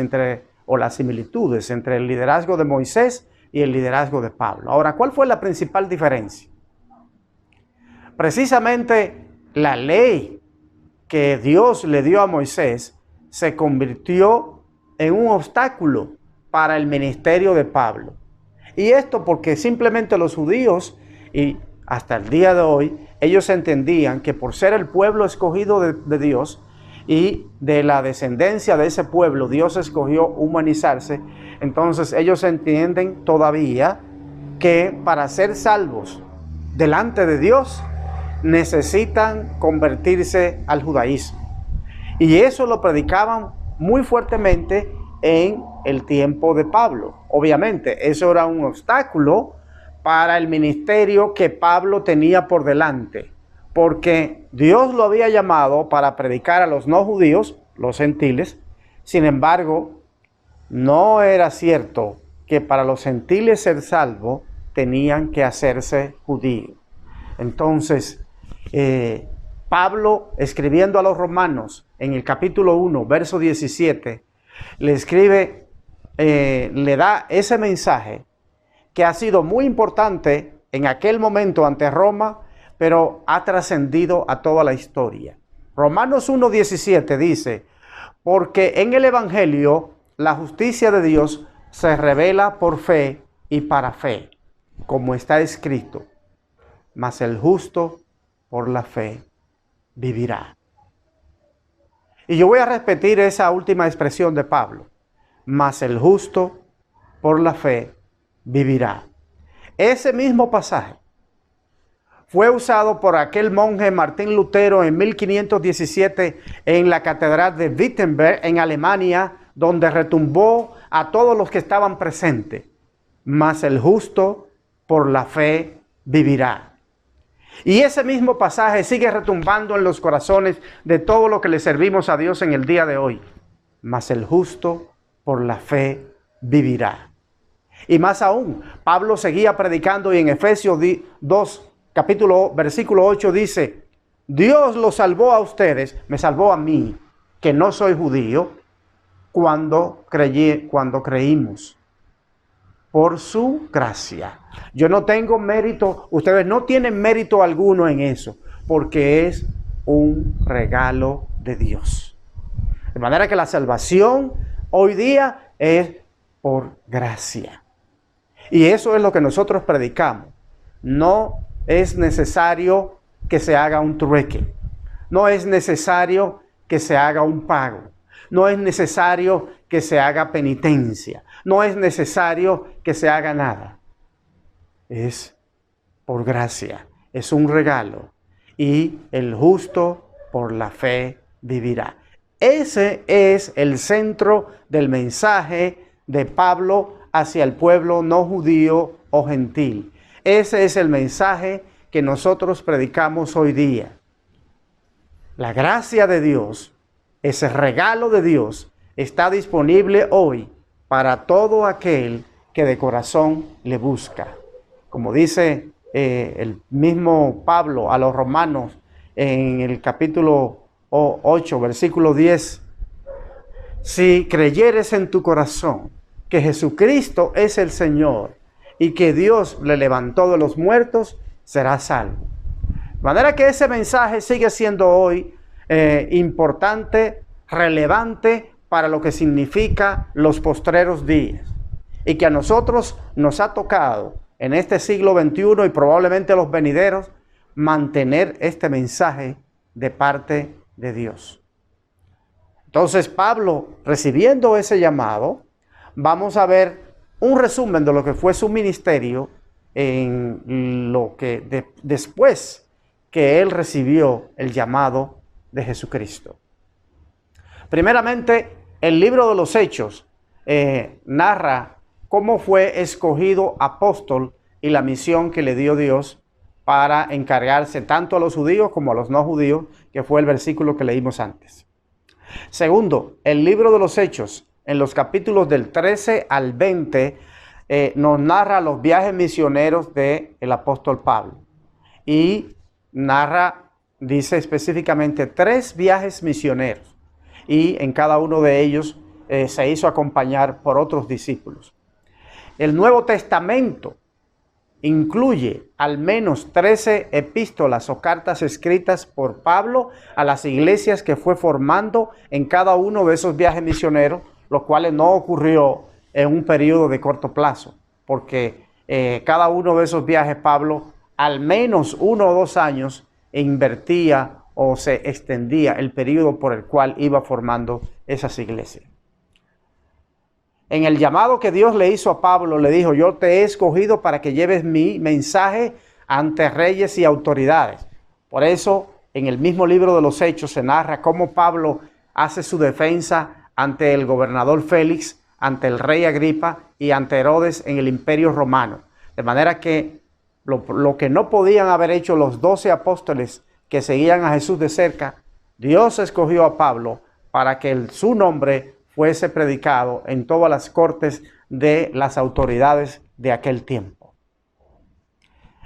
o las similitudes entre el liderazgo de Moisés y el liderazgo de Pablo. Ahora, ¿cuál fue la principal diferencia? Precisamente la ley que Dios le dio a Moisés se convirtió en un obstáculo para el ministerio de Pablo. Y esto porque simplemente los judíos, y hasta el día de hoy, ellos entendían que por ser el pueblo escogido de Dios y de la descendencia de ese pueblo, Dios escogió humanizarse. Entonces ellos entienden todavía que para ser salvos delante de Dios necesitan convertirse al judaísmo. Y eso lo predicaban muy fuertemente en el tiempo de Pablo. Obviamente, eso era un obstáculo para el ministerio que Pablo tenía por delante, porque Dios lo había llamado para predicar a los no judíos, los gentiles. Sin embargo, no era cierto que para los gentiles ser salvo tenían que hacerse judíos. Entonces, Pablo, escribiendo a los romanos en el capítulo 1, verso 17, le escribe, le da ese mensaje que ha sido muy importante en aquel momento ante Roma, pero ha trascendido a toda la historia. Romanos 1:17 dice: porque en el Evangelio la justicia de Dios se revela por fe y para fe, como está escrito, mas el justo por la fe vivirá. Y yo voy a repetir esa última expresión de Pablo: mas el justo por la fe vivirá. Ese mismo pasaje fue usado por aquel monje Martín Lutero en 1517 en la catedral de Wittenberg en Alemania, donde retumbó a todos los que estaban presentes: mas el justo por la fe vivirá. Y ese mismo pasaje sigue retumbando en los corazones de todo lo que le servimos a Dios en el día de hoy: mas el justo por la fe vivirá. Y más aún, Pablo seguía predicando, y en Efesios 2, versículo 8 dice: Dios los salvó a ustedes, me salvó a mí, que no soy judío, cuando creímos. por su gracia. Yo no tengo mérito, ustedes no tienen mérito alguno en eso, porque es un regalo de Dios. De manera que la salvación hoy día es por gracia. Y eso es lo que nosotros predicamos. No es necesario que se haga un trueque. No es necesario que se haga un pago. No es necesario que se haga penitencia. No es necesario que se haga nada. Es por gracia. Es un regalo. Y el justo por la fe vivirá. Ese es el centro del mensaje de Pablo hacia el pueblo no judío o gentil. Ese es el mensaje que nosotros predicamos hoy día. La gracia de Dios, ese regalo de Dios, está disponible hoy para todo aquel que de corazón le busca. Como dice el mismo Pablo a los romanos en el capítulo 8, versículo 10, si creyeres en tu corazón que Jesucristo es el Señor y que Dios le levantó de los muertos, serás salvo. De manera que ese mensaje sigue siendo hoy importante, relevante para lo que significa los postreros días. Y que a nosotros nos ha tocado en este siglo XXI y probablemente los venideros mantener este mensaje de parte de Dios. Entonces Pablo, recibiendo ese llamado, vamos a ver un resumen de lo que fue su ministerio en lo que después que él recibió el llamado de Jesucristo. Primeramente, el libro de los Hechos narra cómo fue escogido apóstol y la misión que le dio Dios para encargarse tanto a los judíos como a los no judíos, que fue el versículo que leímos antes. Segundo, el libro de los Hechos, en los capítulos del 13 al 20, nos narra los viajes misioneros del apóstol Pablo. Y dice específicamente 3 viajes misioneros. Y en cada uno de ellos se hizo acompañar por otros discípulos. El Nuevo Testamento incluye al menos 13 epístolas o cartas escritas por Pablo a las iglesias que fue formando en cada uno de esos viajes misioneros, lo cual no ocurrió en un periodo de corto plazo, porque cada uno de esos viajes Pablo al menos 1 o 2 años invertía o se extendía el periodo por el cual iba formando esas iglesias. En el llamado que Dios le hizo a Pablo, le dijo: yo te he escogido para que lleves mi mensaje ante reyes y autoridades. Por eso, en el mismo libro de los Hechos se narra cómo Pablo hace su defensa ante el gobernador Félix, ante el rey Agripa y ante Herodes en el Imperio Romano. De manera que lo que no podían haber hecho los 12 apóstoles que seguían a Jesús de cerca, Dios escogió a Pablo para que su nombre fuese predicado en todas las cortes de las autoridades de aquel tiempo.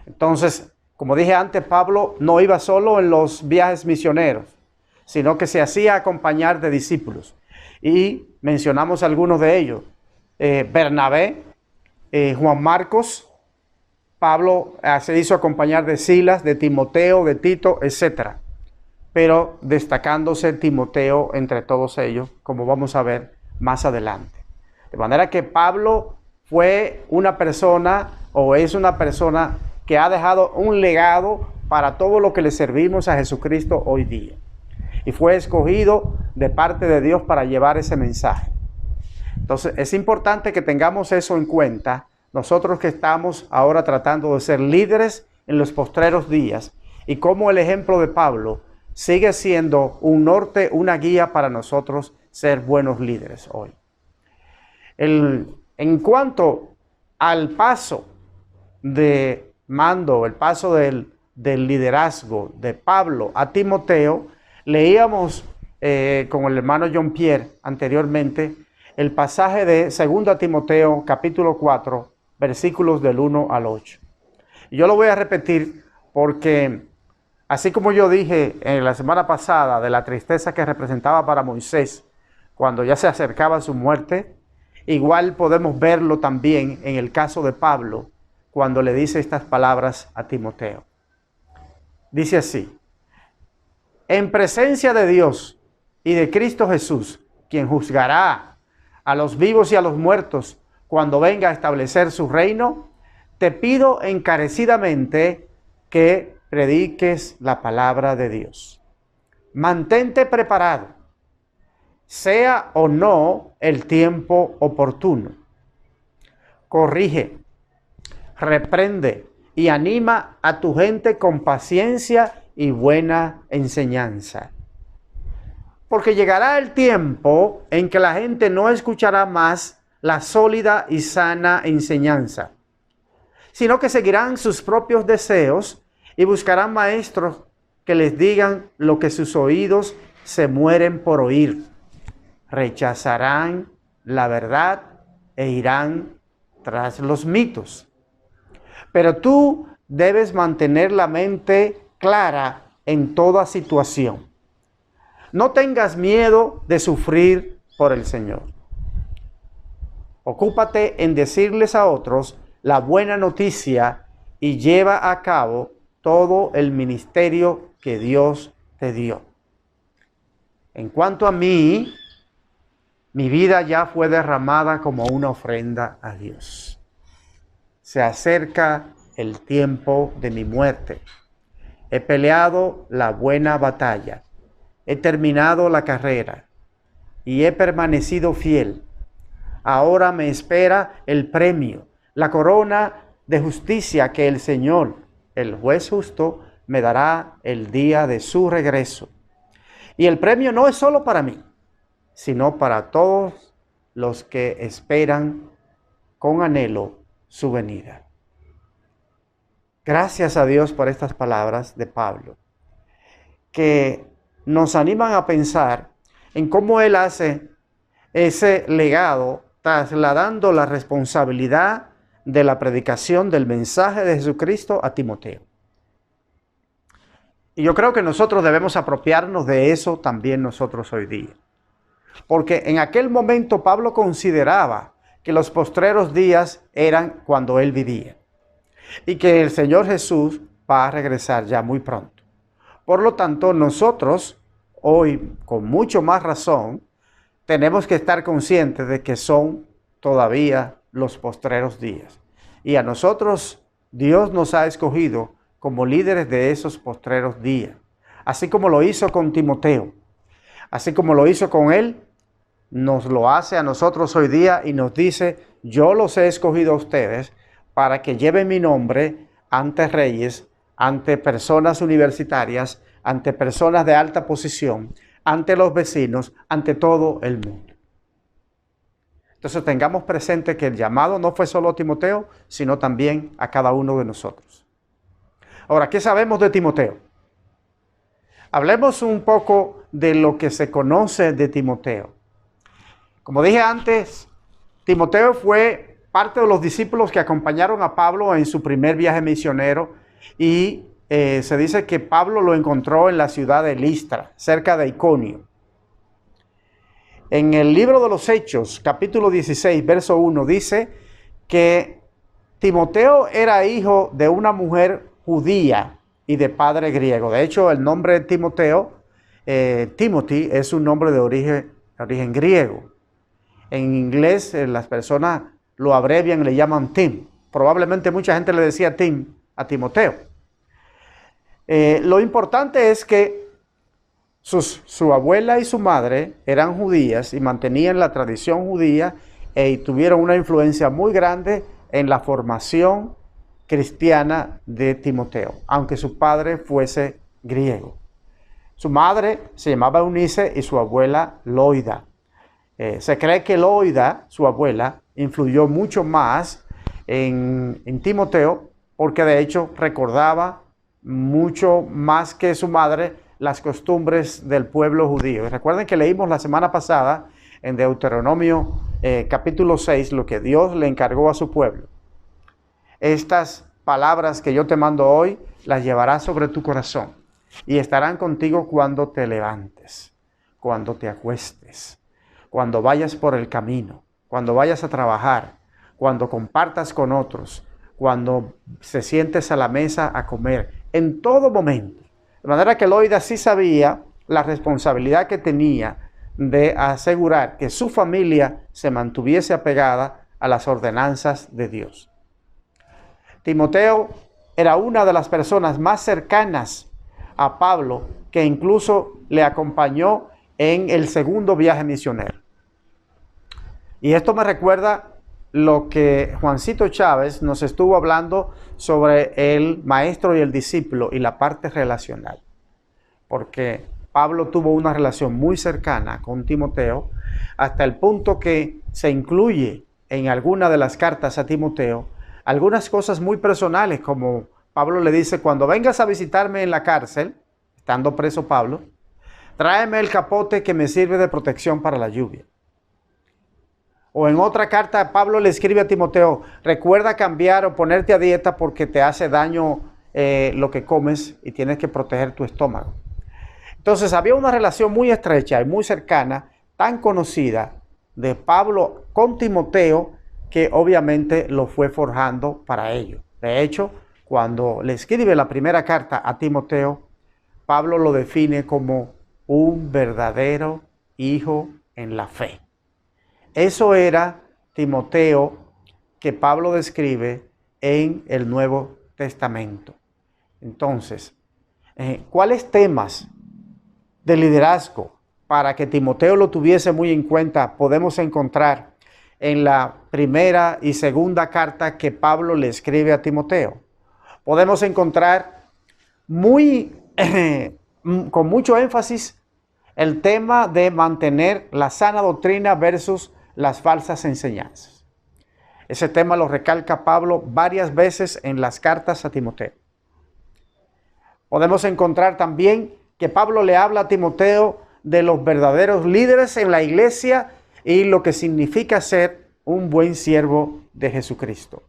Entonces, como dije antes, Pablo no iba solo en los viajes misioneros, sino que se hacía acompañar de discípulos. Y mencionamos algunos de ellos: Bernabé, Juan Marcos. Pablo se hizo acompañar de Silas, de Timoteo, de Tito, etc. Pero destacándose Timoteo entre todos ellos, como vamos a ver más adelante. De manera que Pablo fue una persona, o es una persona, que ha dejado un legado para todo lo que le servimos a Jesucristo hoy día. Y fue escogido de parte de Dios para llevar ese mensaje. Entonces es importante que tengamos eso en cuenta, nosotros que estamos ahora tratando de ser líderes en los postreros días, y cómo el ejemplo de Pablo sigue siendo un norte, una guía para nosotros ser buenos líderes hoy. En cuanto al paso de mando, el paso del liderazgo de Pablo a Timoteo, leíamos con el hermano John Pierre anteriormente el pasaje de 2 Timoteo capítulo 4, versículos del 1 al 8. Y yo lo voy a repetir porque, así como yo dije en la semana pasada de la tristeza que representaba para Moisés cuando ya se acercaba a su muerte, Igual podemos verlo también en el caso de Pablo, cuando le dice estas palabras a Timoteo. Dice así: en presencia de Dios y de Cristo Jesús, quien juzgará a los vivos y a los muertos cuando venga a establecer su reino, te pido encarecidamente que prediques la palabra de Dios. Mantente preparado, sea o no el tiempo oportuno. Corrige, reprende y anima a tu gente con paciencia y buena enseñanza. Porque llegará el tiempo en que la gente no escuchará más la sólida y sana enseñanza, sino que seguirán sus propios deseos y buscarán maestros que les digan lo que sus oídos se mueren por oír. Rechazarán la verdad e irán tras los mitos. Pero tú debes mantener la mente clara en toda situación. No tengas miedo de sufrir por el Señor. Ocúpate en decirles a otros la buena noticia y lleva a cabo todo el ministerio que Dios te dio. En cuanto a mí, mi vida ya fue derramada como una ofrenda a Dios. Se acerca el tiempo de mi muerte. He peleado la buena batalla. He terminado la carrera y he permanecido fiel. Ahora me espera el premio, la corona de justicia que el Señor, el juez justo, me dará el día de su regreso. Y el premio no es solo para mí, sino para todos los que esperan con anhelo su venida. Gracias a Dios por estas palabras de Pablo, que nos animan a pensar en cómo él hace ese legado, trasladando la responsabilidad de la predicación del mensaje de Jesucristo a Timoteo. Y yo creo que nosotros debemos apropiarnos de eso también nosotros hoy día. Porque en aquel momento Pablo consideraba que los postreros días eran cuando él vivía. Y que el Señor Jesús va a regresar ya muy pronto. Por lo tanto, nosotros hoy, con mucho más razón, tenemos que estar conscientes de que son todavía los postreros días. Y a nosotros Dios nos ha escogido como líderes de esos postreros días. Así como lo hizo con Timoteo. Así como lo hizo con él, nos lo hace a nosotros hoy día y nos dice: yo los he escogido a ustedes para que lleven mi nombre ante reyes, ante personas universitarias, ante personas de alta posición, ante los vecinos, ante todo el mundo. Entonces tengamos presente que el llamado no fue solo a Timoteo, sino también a cada uno de nosotros. Ahora, ¿qué sabemos de Timoteo? Hablemos un poco de lo que se conoce de Timoteo. Como dije antes, Timoteo fue parte de los discípulos que acompañaron a Pablo en su primer viaje misionero y se dice que Pablo lo encontró en la ciudad de Listra, cerca de Iconio. En el libro de los Hechos, capítulo 16, verso 1, dice que Timoteo era hijo de una mujer judía y de padre griego. De hecho, el nombre de Timoteo, Timothy, es un nombre de origen griego. En inglés, las personas lo abrevian, le llaman Tim. Probablemente mucha gente le decía Tim a Timoteo. Lo importante es que su abuela y su madre eran judías y mantenían la tradición judía y tuvieron una influencia muy grande en la formación cristiana de Timoteo, aunque su padre fuese griego. Su madre se llamaba Eunice y su abuela Loida. Se cree que Loida, su abuela, influyó mucho más en Timoteo, porque de hecho recordaba mucho más que su madre las costumbres del pueblo judío. Y recuerden que leímos la semana pasada en Deuteronomio capítulo 6 lo que Dios le encargó a su pueblo. Estas palabras que yo te mando hoy las llevarás sobre tu corazón y estarán contigo cuando te levantes, cuando te acuestes, cuando vayas por el camino, cuando vayas a trabajar, cuando compartas con otros, cuando se sientes a la mesa a comer, en todo momento. De manera que Loida sí sabía la responsabilidad que tenía de asegurar que su familia se mantuviese apegada a las ordenanzas de Dios. Timoteo era una de las personas más cercanas a Pablo, que incluso le acompañó en el segundo viaje misionero. Y esto me recuerda lo que Juancito Chávez nos estuvo hablando sobre el maestro y el discípulo y la parte relacional. Porque Pablo tuvo una relación muy cercana con Timoteo, hasta el punto que se incluye en alguna de las cartas a Timoteo algunas cosas muy personales, como Pablo le dice: cuando vengas a visitarme en la cárcel, estando preso Pablo, tráeme el capote que me sirve de protección para la lluvia. O en otra carta, Pablo le escribe a Timoteo: recuerda cambiar o ponerte a dieta porque te hace daño lo que comes y tienes que proteger tu estómago. Entonces había una relación muy estrecha y muy cercana, tan conocida, de Pablo con Timoteo, que obviamente lo fue forjando para ello. De hecho, cuando le escribe la primera carta a Timoteo, Pablo lo define como un verdadero hijo en la fe. Eso era Timoteo que Pablo describe en el Nuevo Testamento. Entonces, ¿cuáles temas de liderazgo para que Timoteo lo tuviese muy en cuenta podemos encontrar en la primera y segunda carta que Pablo le escribe a Timoteo? Podemos encontrar con mucho énfasis el tema de mantener la sana doctrina versus las falsas enseñanzas. Ese tema lo recalca Pablo varias veces en las cartas a Timoteo. Podemos encontrar también que Pablo le habla a Timoteo de los verdaderos líderes en la iglesia y lo que significa ser un buen siervo de Jesucristo.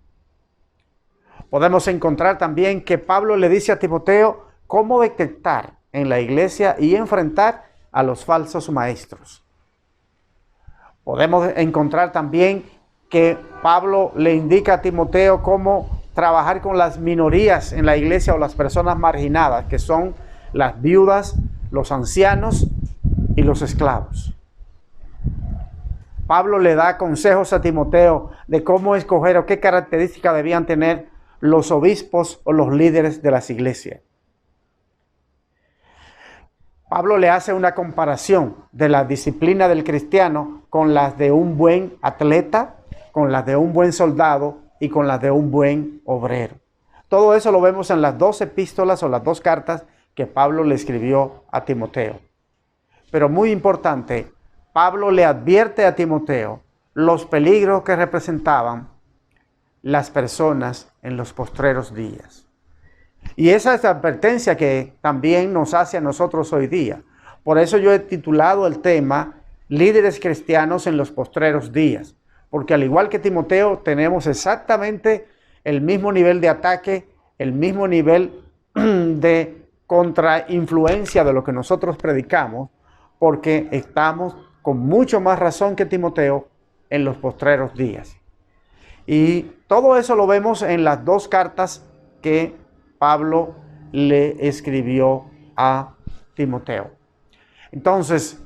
Podemos encontrar también que Pablo le dice a Timoteo cómo detectar en la iglesia y enfrentar a los falsos maestros. Podemos encontrar también que Pablo le indica a Timoteo cómo trabajar con las minorías en la iglesia o las personas marginadas, que son las viudas, los ancianos y los esclavos. Pablo le da consejos a Timoteo de cómo escoger o qué características debían tener los obispos o los líderes de las iglesias. Pablo le hace una comparación de la disciplina del cristiano con las de un buen atleta, con las de un buen soldado y con las de un buen obrero. Todo eso lo vemos en las 2 epístolas o las 2 cartas que Pablo le escribió a Timoteo. Pero muy importante, Pablo le advierte a Timoteo los peligros que representaban las personas en los postreros días. Y esa es la advertencia que también nos hace a nosotros hoy día. Por eso yo he titulado el tema Líderes cristianos en los postreros días. Porque al igual que Timoteo, tenemos exactamente el mismo nivel de ataque, el mismo nivel de contrainfluencia de lo que nosotros predicamos, porque estamos con mucho más razón que Timoteo en los postreros días. Y todo eso lo vemos en las 2 cartas que Pablo le escribió a Timoteo. Entonces,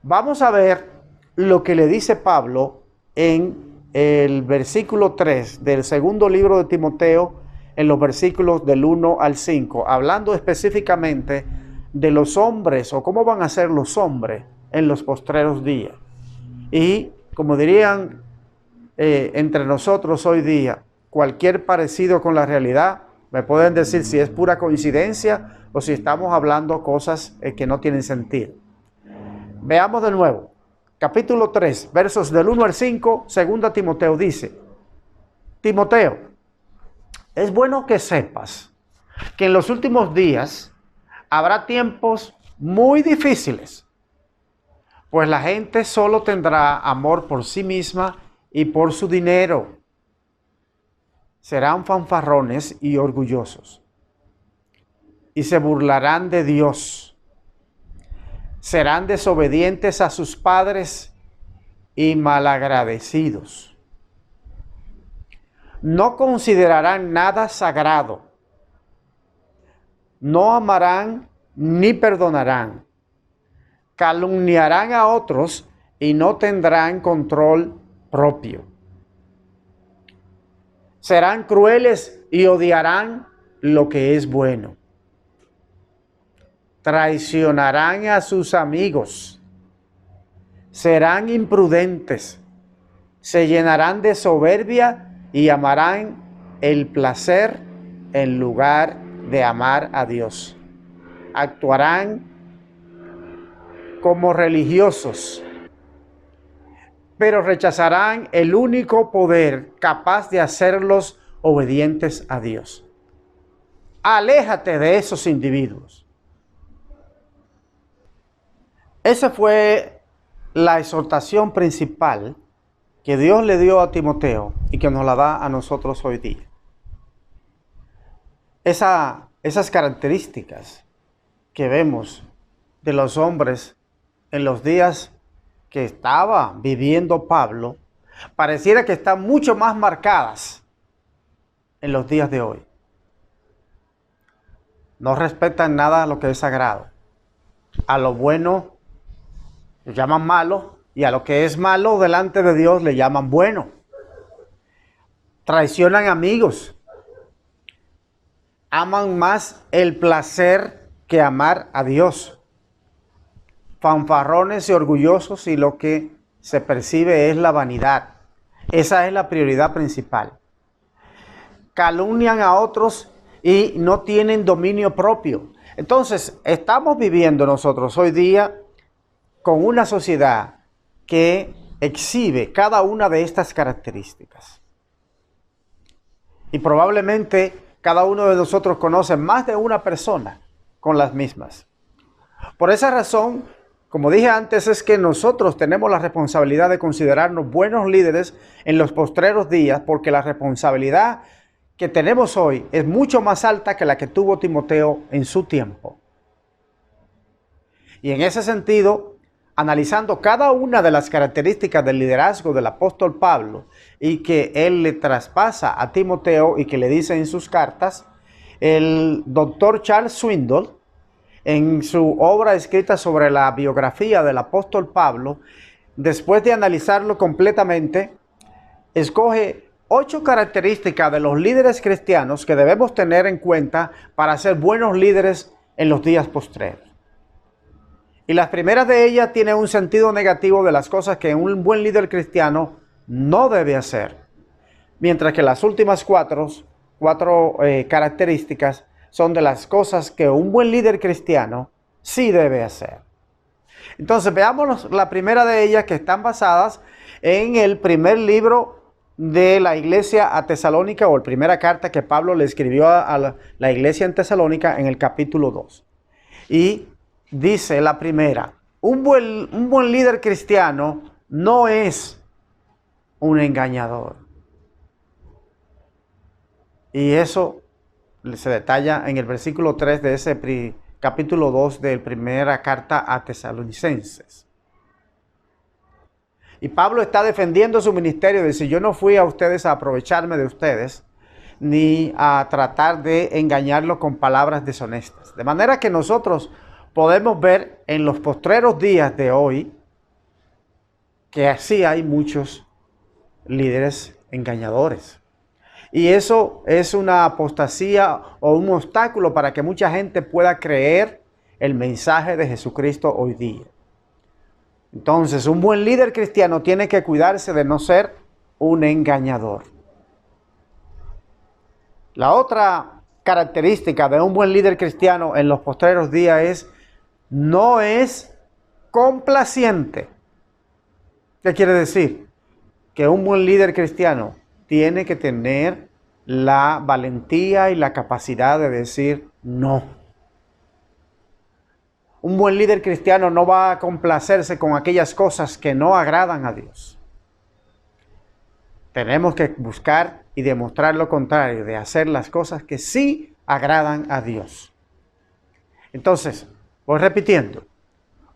vamos a ver lo que le dice Pablo en el versículo 3 del segundo libro de Timoteo, en los versículos del 1 al 5, hablando específicamente de los hombres o cómo van a ser los hombres en los postreros días. Y como dirían entre nosotros hoy día, cualquier parecido con la realidad, me pueden decir si es pura coincidencia o si estamos hablando cosas que no tienen sentido. Veamos de nuevo. Capítulo 3, versos del 1 al 5, 2 Timoteo dice: Timoteo, es bueno que sepas que en los últimos días habrá tiempos muy difíciles, pues la gente solo tendrá amor por sí misma y por su dinero. Serán fanfarrones y orgullosos, y se burlarán de Dios. Serán desobedientes a sus padres y malagradecidos. No considerarán nada sagrado. No amarán ni perdonarán. Calumniarán a otros y no tendrán control propio. Serán crueles y odiarán lo que es bueno. Traicionarán a sus amigos. Serán imprudentes. Se llenarán de soberbia y amarán el placer en lugar de amar a Dios. Actuarán como religiosos, pero rechazarán el único poder capaz de hacerlos obedientes a Dios. Aléjate de esos individuos. Esa fue la exhortación principal que Dios le dio a Timoteo y que nos la da a nosotros hoy día. Esas características que vemos de los hombres en los días que estaba viviendo Pablo, pareciera que están mucho más marcadas en los días de hoy. No respetan nada lo que es sagrado. A lo bueno le llaman malo y a lo que es malo delante de Dios le llaman bueno. Traicionan amigos. Aman más el placer que amar a Dios. Fanfarrones y orgullosos, y lo que se percibe es la vanidad. Esa es la prioridad principal. Calumnian a otros y no tienen dominio propio. Entonces, estamos viviendo nosotros hoy día con una sociedad que exhibe cada una de estas características. Y probablemente cada uno de nosotros conoce más de una persona con las mismas. Por esa razón, como dije antes, es que nosotros tenemos la responsabilidad de considerarnos buenos líderes en los postreros días, porque la responsabilidad que tenemos hoy es mucho más alta que la que tuvo Timoteo en su tiempo. Y en ese sentido, analizando cada una de las características del liderazgo del apóstol Pablo y que él le traspasa a Timoteo y que le dice en sus cartas, el doctor Charles Swindoll, en su obra escrita sobre la biografía del apóstol Pablo, después de analizarlo completamente, escoge 8 características de los líderes cristianos que debemos tener en cuenta para ser buenos líderes en los días postreros. Y las primeras de ellas tienen un sentido negativo de las cosas que un buen líder cristiano no debe hacer, mientras que las últimas cuatro características son de las cosas que un buen líder cristiano sí debe hacer. Entonces veamos la primera de ellas, que están basadas en el primer libro de la iglesia a Tesalónica, o la primera carta que Pablo le escribió a la iglesia en Tesalónica, en el capítulo 2. Y dice la primera: un buen líder cristiano no es un engañador. Y eso se detalla en el versículo 3 de ese capítulo 2 de la primera carta a Tesalonicenses. Y Pablo está defendiendo su ministerio, dice: yo no fui a ustedes a aprovecharme de ustedes, ni a tratar de engañarlos con palabras deshonestas. De manera que nosotros podemos ver en los postreros días de hoy que así hay muchos líderes engañadores. Y eso es una apostasía o un obstáculo para que mucha gente pueda creer el mensaje de Jesucristo hoy día. Entonces, un buen líder cristiano tiene que cuidarse de no ser un engañador. La otra característica de un buen líder cristiano en los postreros días es: no es complaciente. ¿Qué quiere decir? Que un buen líder cristiano tiene que tener la valentía y la capacidad de decir no. Un buen líder cristiano no va a complacerse con aquellas cosas que no agradan a Dios. Tenemos que buscar y demostrar lo contrario, de hacer las cosas que sí agradan a Dios. Entonces, voy repitiendo: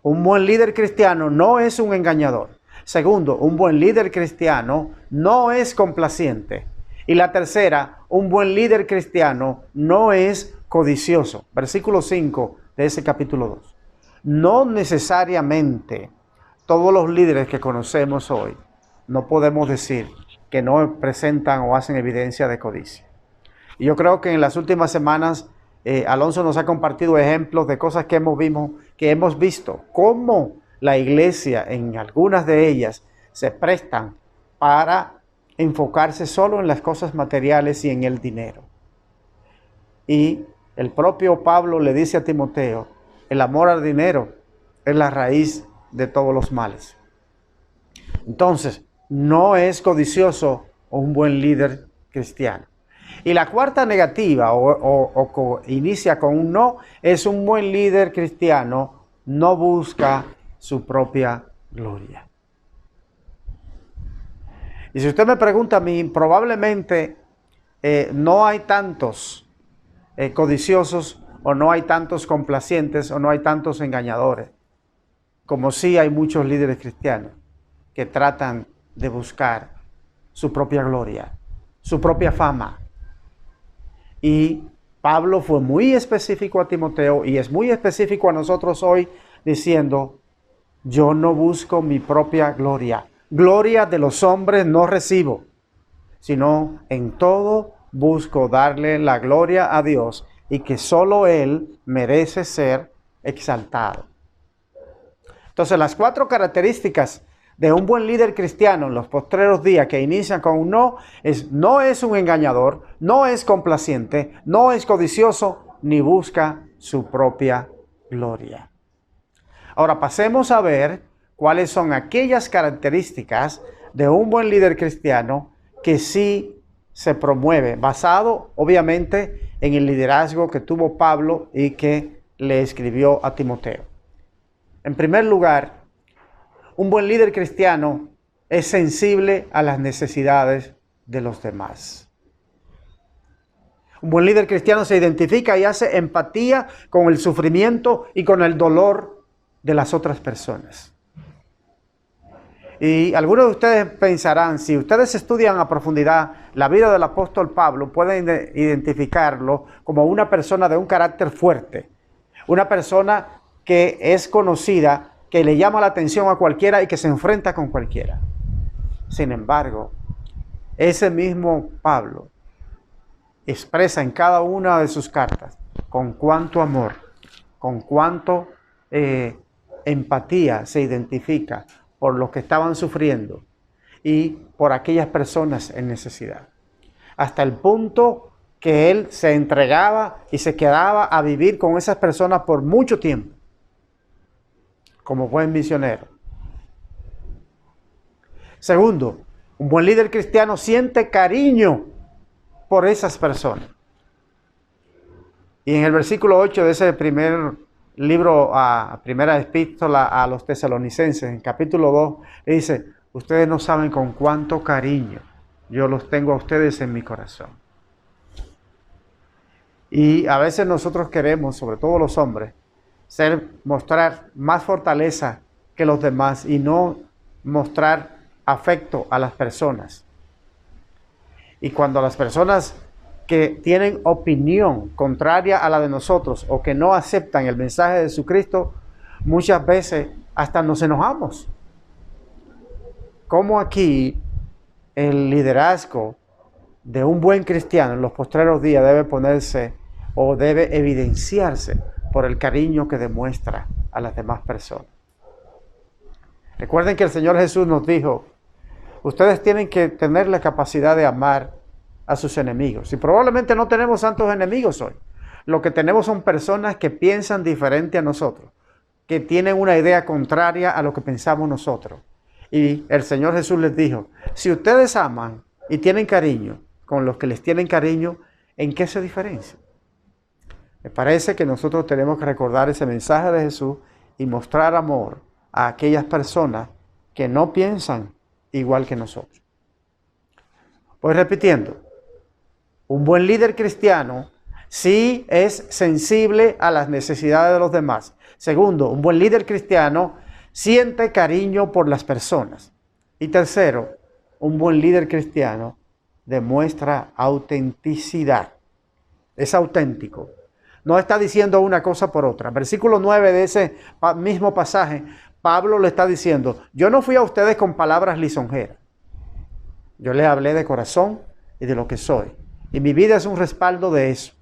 un buen líder cristiano no es un engañador. Segundo, un buen líder cristiano no es complaciente. Y la tercera, un buen líder cristiano no es codicioso. Versículo 5 de ese capítulo 2. No necesariamente todos los líderes que conocemos hoy, no podemos decir que no presentan o hacen evidencia de codicia. Y yo creo que en las últimas semanas Alonso nos ha compartido ejemplos de cosas que hemos visto, cómo la iglesia en algunas de ellas se prestan para enfocarse solo en las cosas materiales y en el dinero. Y el propio Pablo le dice a Timoteo, el amor al dinero es la raíz de todos los males. Entonces, no es codicioso un buen líder cristiano. Y la cuarta negativa, inicia con un no, es un buen líder cristiano, no busca su propia gloria. Y si usted me pregunta a mí, probablemente no hay tantos codiciosos, o no hay tantos complacientes, o no hay tantos engañadores, como sí hay muchos líderes cristianos que tratan de buscar su propia gloria, su propia fama. Y Pablo fue muy específico a Timoteo y es muy específico a nosotros hoy diciendo, yo no busco mi propia gloria. Gloria de los hombres no recibo, sino en todo busco darle la gloria a Dios y que solo Él merece ser exaltado. Entonces, las 4 características de un buen líder cristiano en los postreros días que inician con un no es un engañador, no es complaciente, no es codicioso, ni busca su propia gloria. Ahora pasemos a ver cuáles son aquellas características de un buen líder cristiano que sí se promueve, basado obviamente en el liderazgo que tuvo Pablo y que le escribió a Timoteo. En primer lugar, un buen líder cristiano es sensible a las necesidades de los demás. Un buen líder cristiano se identifica y hace empatía con el sufrimiento y con el dolor de las otras personas. Y algunos de ustedes pensarán, si ustedes estudian a profundidad la vida del apóstol Pablo, pueden identificarlo como una persona de un carácter fuerte, una persona que es conocida, que le llama la atención a cualquiera y que se enfrenta con cualquiera. Sin embargo, ese mismo Pablo expresa en cada una de sus cartas con cuánto amor, con cuánto empatía se identifica por los que estaban sufriendo y por aquellas personas en necesidad. Hasta el punto que él se entregaba y se quedaba a vivir con esas personas por mucho tiempo, como buen misionero. Segundo, un buen líder cristiano siente cariño por esas personas. Y en el versículo 8 de ese primer libro, primera epístola a los tesalonicenses, en capítulo 2, dice, ustedes no saben con cuánto cariño yo los tengo a ustedes en mi corazón. Y a veces nosotros queremos, sobre todo los hombres, mostrar más fortaleza que los demás y no mostrar afecto a las personas. Y cuando las personas que tienen opinión contraria a la de nosotros o que no aceptan el mensaje de Jesucristo, muchas veces hasta nos enojamos. Como aquí el liderazgo de un buen cristiano en los postreros días debe ponerse o debe evidenciarse por el cariño que demuestra a las demás personas. Recuerden que el Señor Jesús nos dijo, ustedes tienen que tener la capacidad de amar a sus enemigos. Y probablemente no tenemos tantos enemigos hoy. Lo que tenemos son personas que piensan diferente a nosotros, que tienen una idea contraria a lo que pensamos nosotros. Y el Señor Jesús les dijo, si ustedes aman y tienen cariño con los que les tienen cariño, ¿en qué se diferencia? Me parece que nosotros tenemos que recordar ese mensaje de Jesús y mostrar amor a aquellas personas que no piensan igual que nosotros. Pues repitiendo, un buen líder cristiano sí es sensible a las necesidades de los demás. Segundo, un buen líder cristiano siente cariño por las personas. Y tercero, un buen líder cristiano demuestra autenticidad. Es auténtico. No está diciendo una cosa por otra. Versículo 9 de ese mismo pasaje, Pablo le está diciendo, yo no fui a ustedes con palabras lisonjeras. Yo les hablé de corazón y de lo que soy. Y mi vida es un respaldo de eso.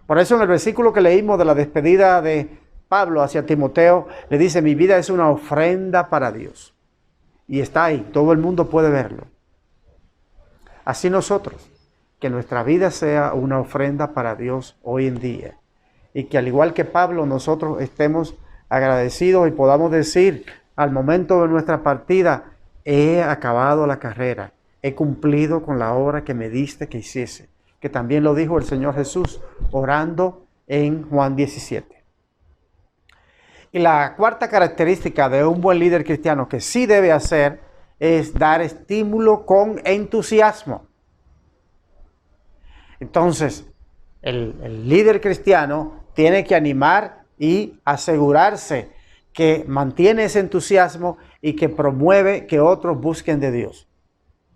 Por eso en el versículo que leímos de la despedida de Pablo hacia Timoteo, le dice, mi vida es una ofrenda para Dios. Y está ahí, todo el mundo puede verlo. Así nosotros, que nuestra vida sea una ofrenda para Dios hoy en día. Y que al igual que Pablo, nosotros estemos agradecidos y podamos decir al momento de nuestra partida, he acabado la carrera, he cumplido con la obra que me diste que hiciese. Que también lo dijo el Señor Jesús orando en Juan 17. Y la cuarta característica de un buen líder cristiano que sí debe hacer es dar estímulo con entusiasmo. Entonces, el líder cristiano tiene que animar y asegurarse que mantiene ese entusiasmo y que promueve que otros busquen de Dios.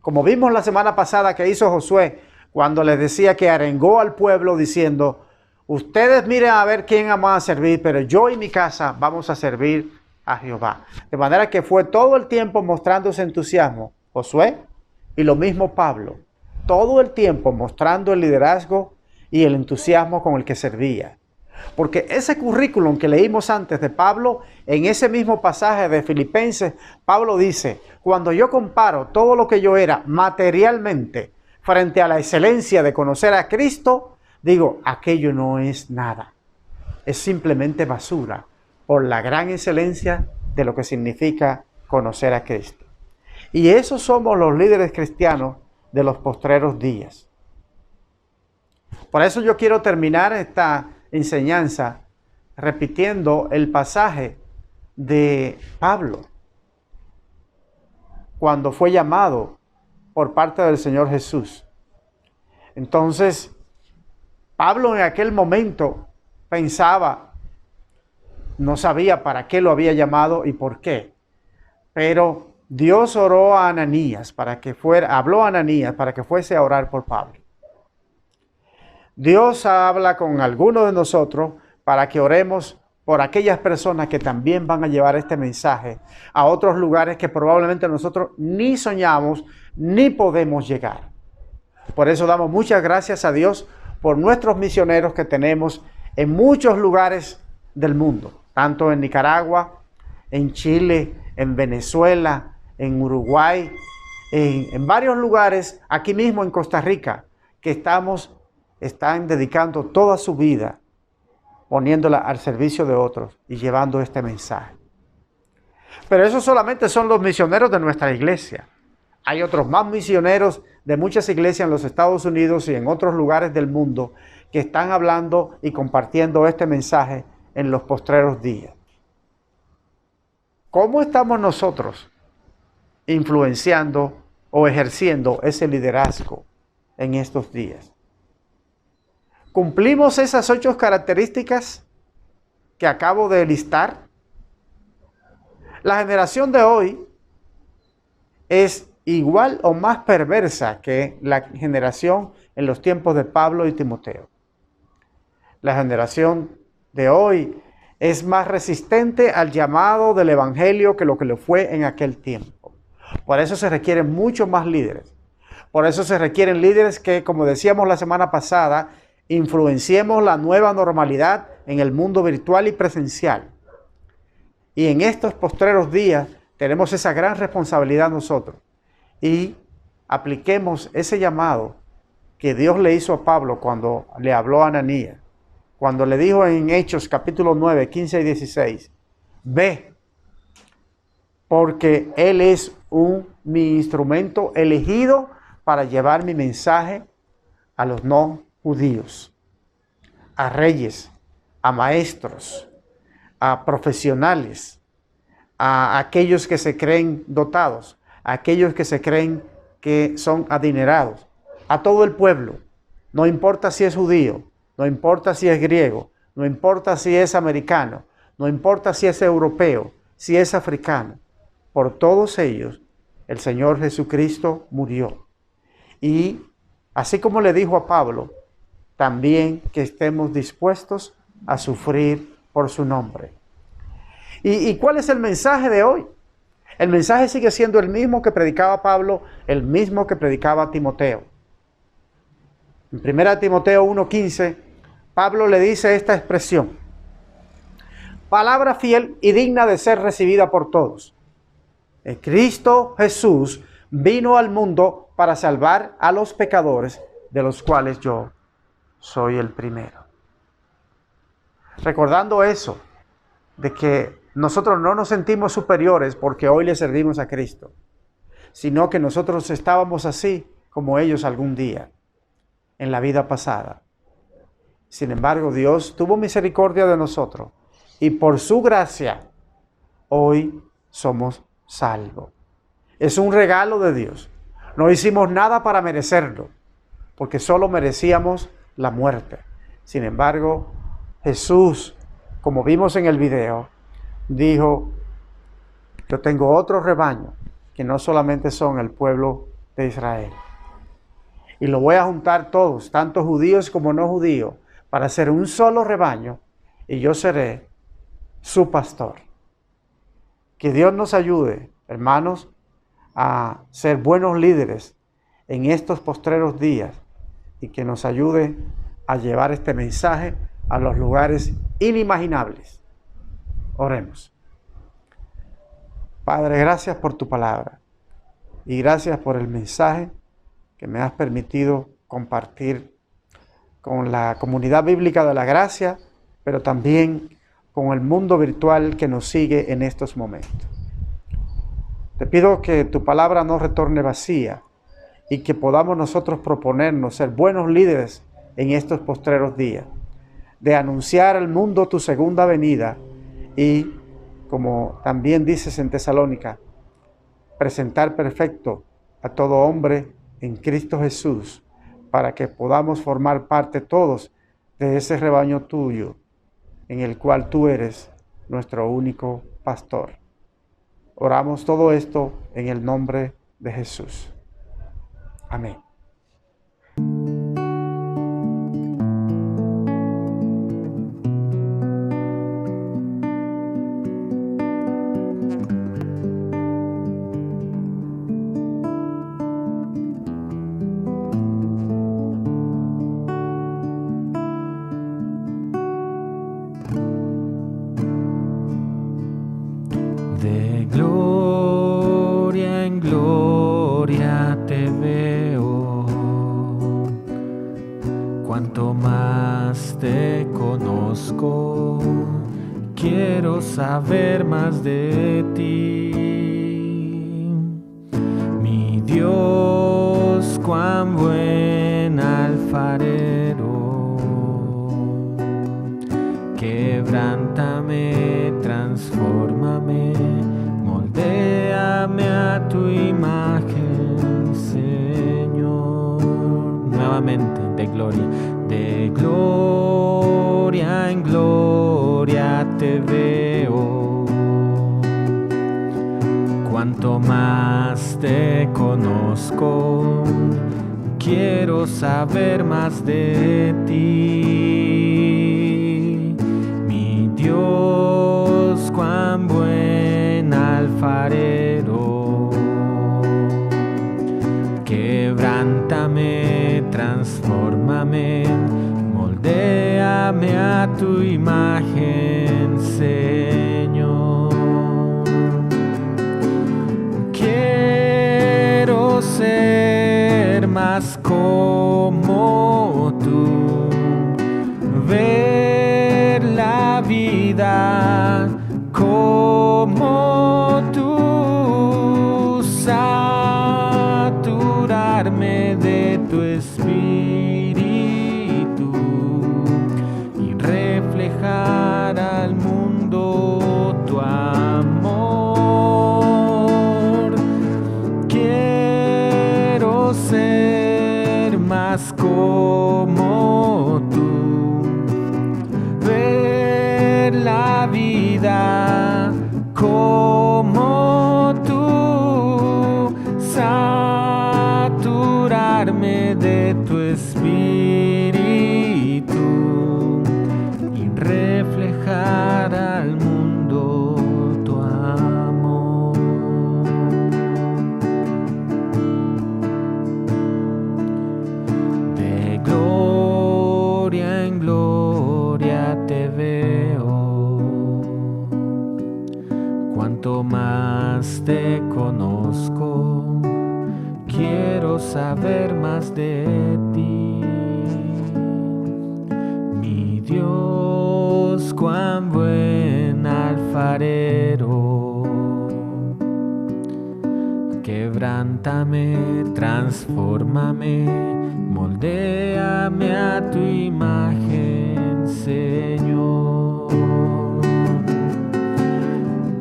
Como vimos la semana pasada que hizo Josué, cuando les decía que arengó al pueblo diciendo, ustedes miren a ver quién vamos a servir, pero yo y mi casa vamos a servir a Jehová. De manera que fue todo el tiempo mostrando ese entusiasmo Josué y lo mismo Pablo. Todo el tiempo mostrando el liderazgo y el entusiasmo con el que servía. Porque ese currículum que leímos antes de Pablo, en ese mismo pasaje de Filipenses, Pablo dice, cuando yo comparo todo lo que yo era materialmente frente a la excelencia de conocer a Cristo, digo, aquello no es nada. Es simplemente basura por la gran excelencia de lo que significa conocer a Cristo. Y esos somos los líderes cristianos de los postreros días. Por eso yo quiero terminar esta enseñanza repitiendo el pasaje de Pablo cuando fue llamado por parte del Señor Jesús. Entonces, Pablo en aquel momento pensaba, no sabía para qué lo había llamado y por qué, pero Dios oró a Ananías habló a Ananías para que fuese a orar por Pablo. Dios habla con algunos de nosotros para que oremos por aquellas personas que también van a llevar este mensaje a otros lugares que probablemente nosotros ni soñamos ni podemos llegar. Por eso damos muchas gracias a Dios por nuestros misioneros que tenemos en muchos lugares del mundo, tanto en Nicaragua, en Chile, en Venezuela, en Uruguay, en varios lugares, aquí mismo en Costa Rica, que están dedicando toda su vida poniéndola al servicio de otros y llevando este mensaje. Pero esos solamente son los misioneros de nuestra iglesia. Hay otros más misioneros de muchas iglesias en los Estados Unidos y en otros lugares del mundo que están hablando y compartiendo este mensaje en los postreros días. ¿Cómo estamos nosotros influenciando o ejerciendo ese liderazgo en estos días? ¿Cumplimos esas 8 características que acabo de listar? La generación de hoy es igual o más perversa que la generación en los tiempos de Pablo y Timoteo. La generación de hoy es más resistente al llamado del evangelio que lo que le fue en aquel tiempo. Por eso se requieren muchos más líderes. Por eso se requieren líderes que, como decíamos la semana pasada, influenciemos la nueva normalidad en el mundo virtual y presencial. Y en estos postreros días tenemos esa gran responsabilidad nosotros. Y apliquemos ese llamado que Dios le hizo a Pablo cuando le habló a Ananías. Cuando le dijo en Hechos capítulo 9, 15 y 16, ve, porque Él es mi instrumento elegido para llevar mi mensaje a los no judíos, a reyes, a maestros, a profesionales, a aquellos que se creen dotados, a aquellos que se creen que son adinerados, a todo el pueblo, no importa si es judío, no importa si es griego, no importa si es americano, no importa si es europeo, si es africano, por todos ellos el Señor Jesucristo murió. Y así como le dijo a Pablo, también que estemos dispuestos a sufrir por su nombre. ¿Y cuál es el mensaje de hoy? El mensaje sigue siendo el mismo que predicaba Pablo, el mismo que predicaba Timoteo. En 1 Timoteo 1:15, Pablo le dice esta expresión: palabra fiel y digna de ser recibida por todos. Cristo Jesús vino al mundo para salvar a los pecadores, de los cuales yo soy el primero. Recordando eso, de que nosotros no nos sentimos superiores porque hoy le servimos a Cristo, sino que nosotros estábamos así como ellos algún día, en la vida pasada. Sin embargo, Dios tuvo misericordia de nosotros y por su gracia, hoy somos salvos. Es un regalo de Dios. No hicimos nada para merecerlo, porque solo merecíamos la muerte. Sin embargo, Jesús, como vimos en el video, dijo: yo tengo otro rebaño, que no solamente son el pueblo de Israel. Y lo voy a juntar todos, tanto judíos como no judíos, para hacer un solo rebaño, y yo seré su pastor. Que Dios nos ayude, hermanos, a ser buenos líderes en estos postreros días, y que nos ayude a llevar este mensaje a los lugares inimaginables. Oremos. Padre, gracias por tu palabra y gracias por el mensaje que me has permitido compartir con la comunidad bíblica de la gracia, pero también con el mundo virtual que nos sigue en estos momentos. Te pido que tu palabra no retorne vacía y que podamos nosotros proponernos ser buenos líderes en estos postreros días, de anunciar al mundo tu segunda venida y, como también dices en Tesalónica, presentar perfecto a todo hombre en Cristo Jesús, para que podamos formar parte todos de ese rebaño tuyo, en el cual tú eres nuestro único pastor. Oramos todo esto en el nombre de Jesús. Amén. De gloria en gloria te veo, cuanto más te conozco, quiero saber más de ti. Mi Dios, cuán buen alfarero, quebrántame, transfórmame, moldéame a tu imagen, Señor. Nuevamente, de gloria en gloria te veo, cuanto más te conozco, quiero saber más de ti. Mi Dios, cuán buen alfarero, quebrántame, transfórmame, moldéame a tu imagen, Señor. Quiero ser más como tú, ver la vida como tú, saturarme de tu espíritu y reflejar al mundo tu amor. Quiero ser cuanto más te conozco, quiero saber más de ti. Mi Dios, cuán buen alfarero, quebrántame, transfórmame, moldéame a tu imagen, Señor.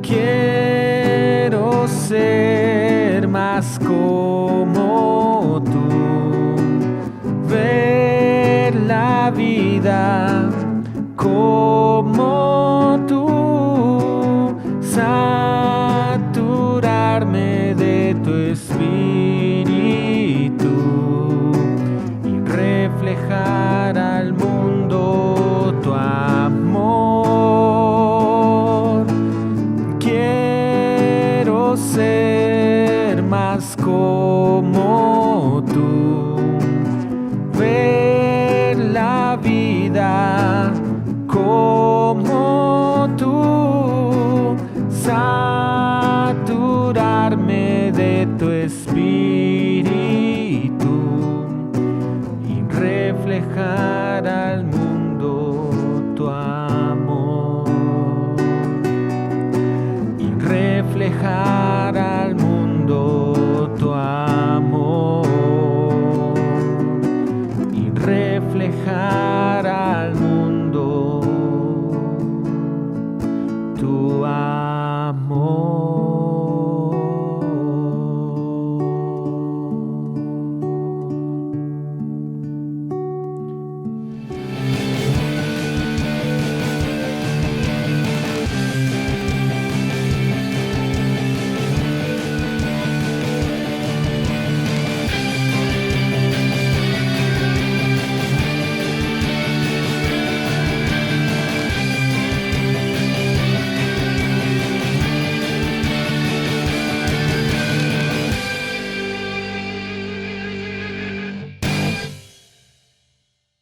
Quiero ser más como tú, ver la vida como tú, saturarme de tu espíritu y reflejar al mundo tu amor. Quiero ser más como tú, ver la vida como tú, saturarme de tu espíritu y reflejar al mundo tu amor. Y reflejar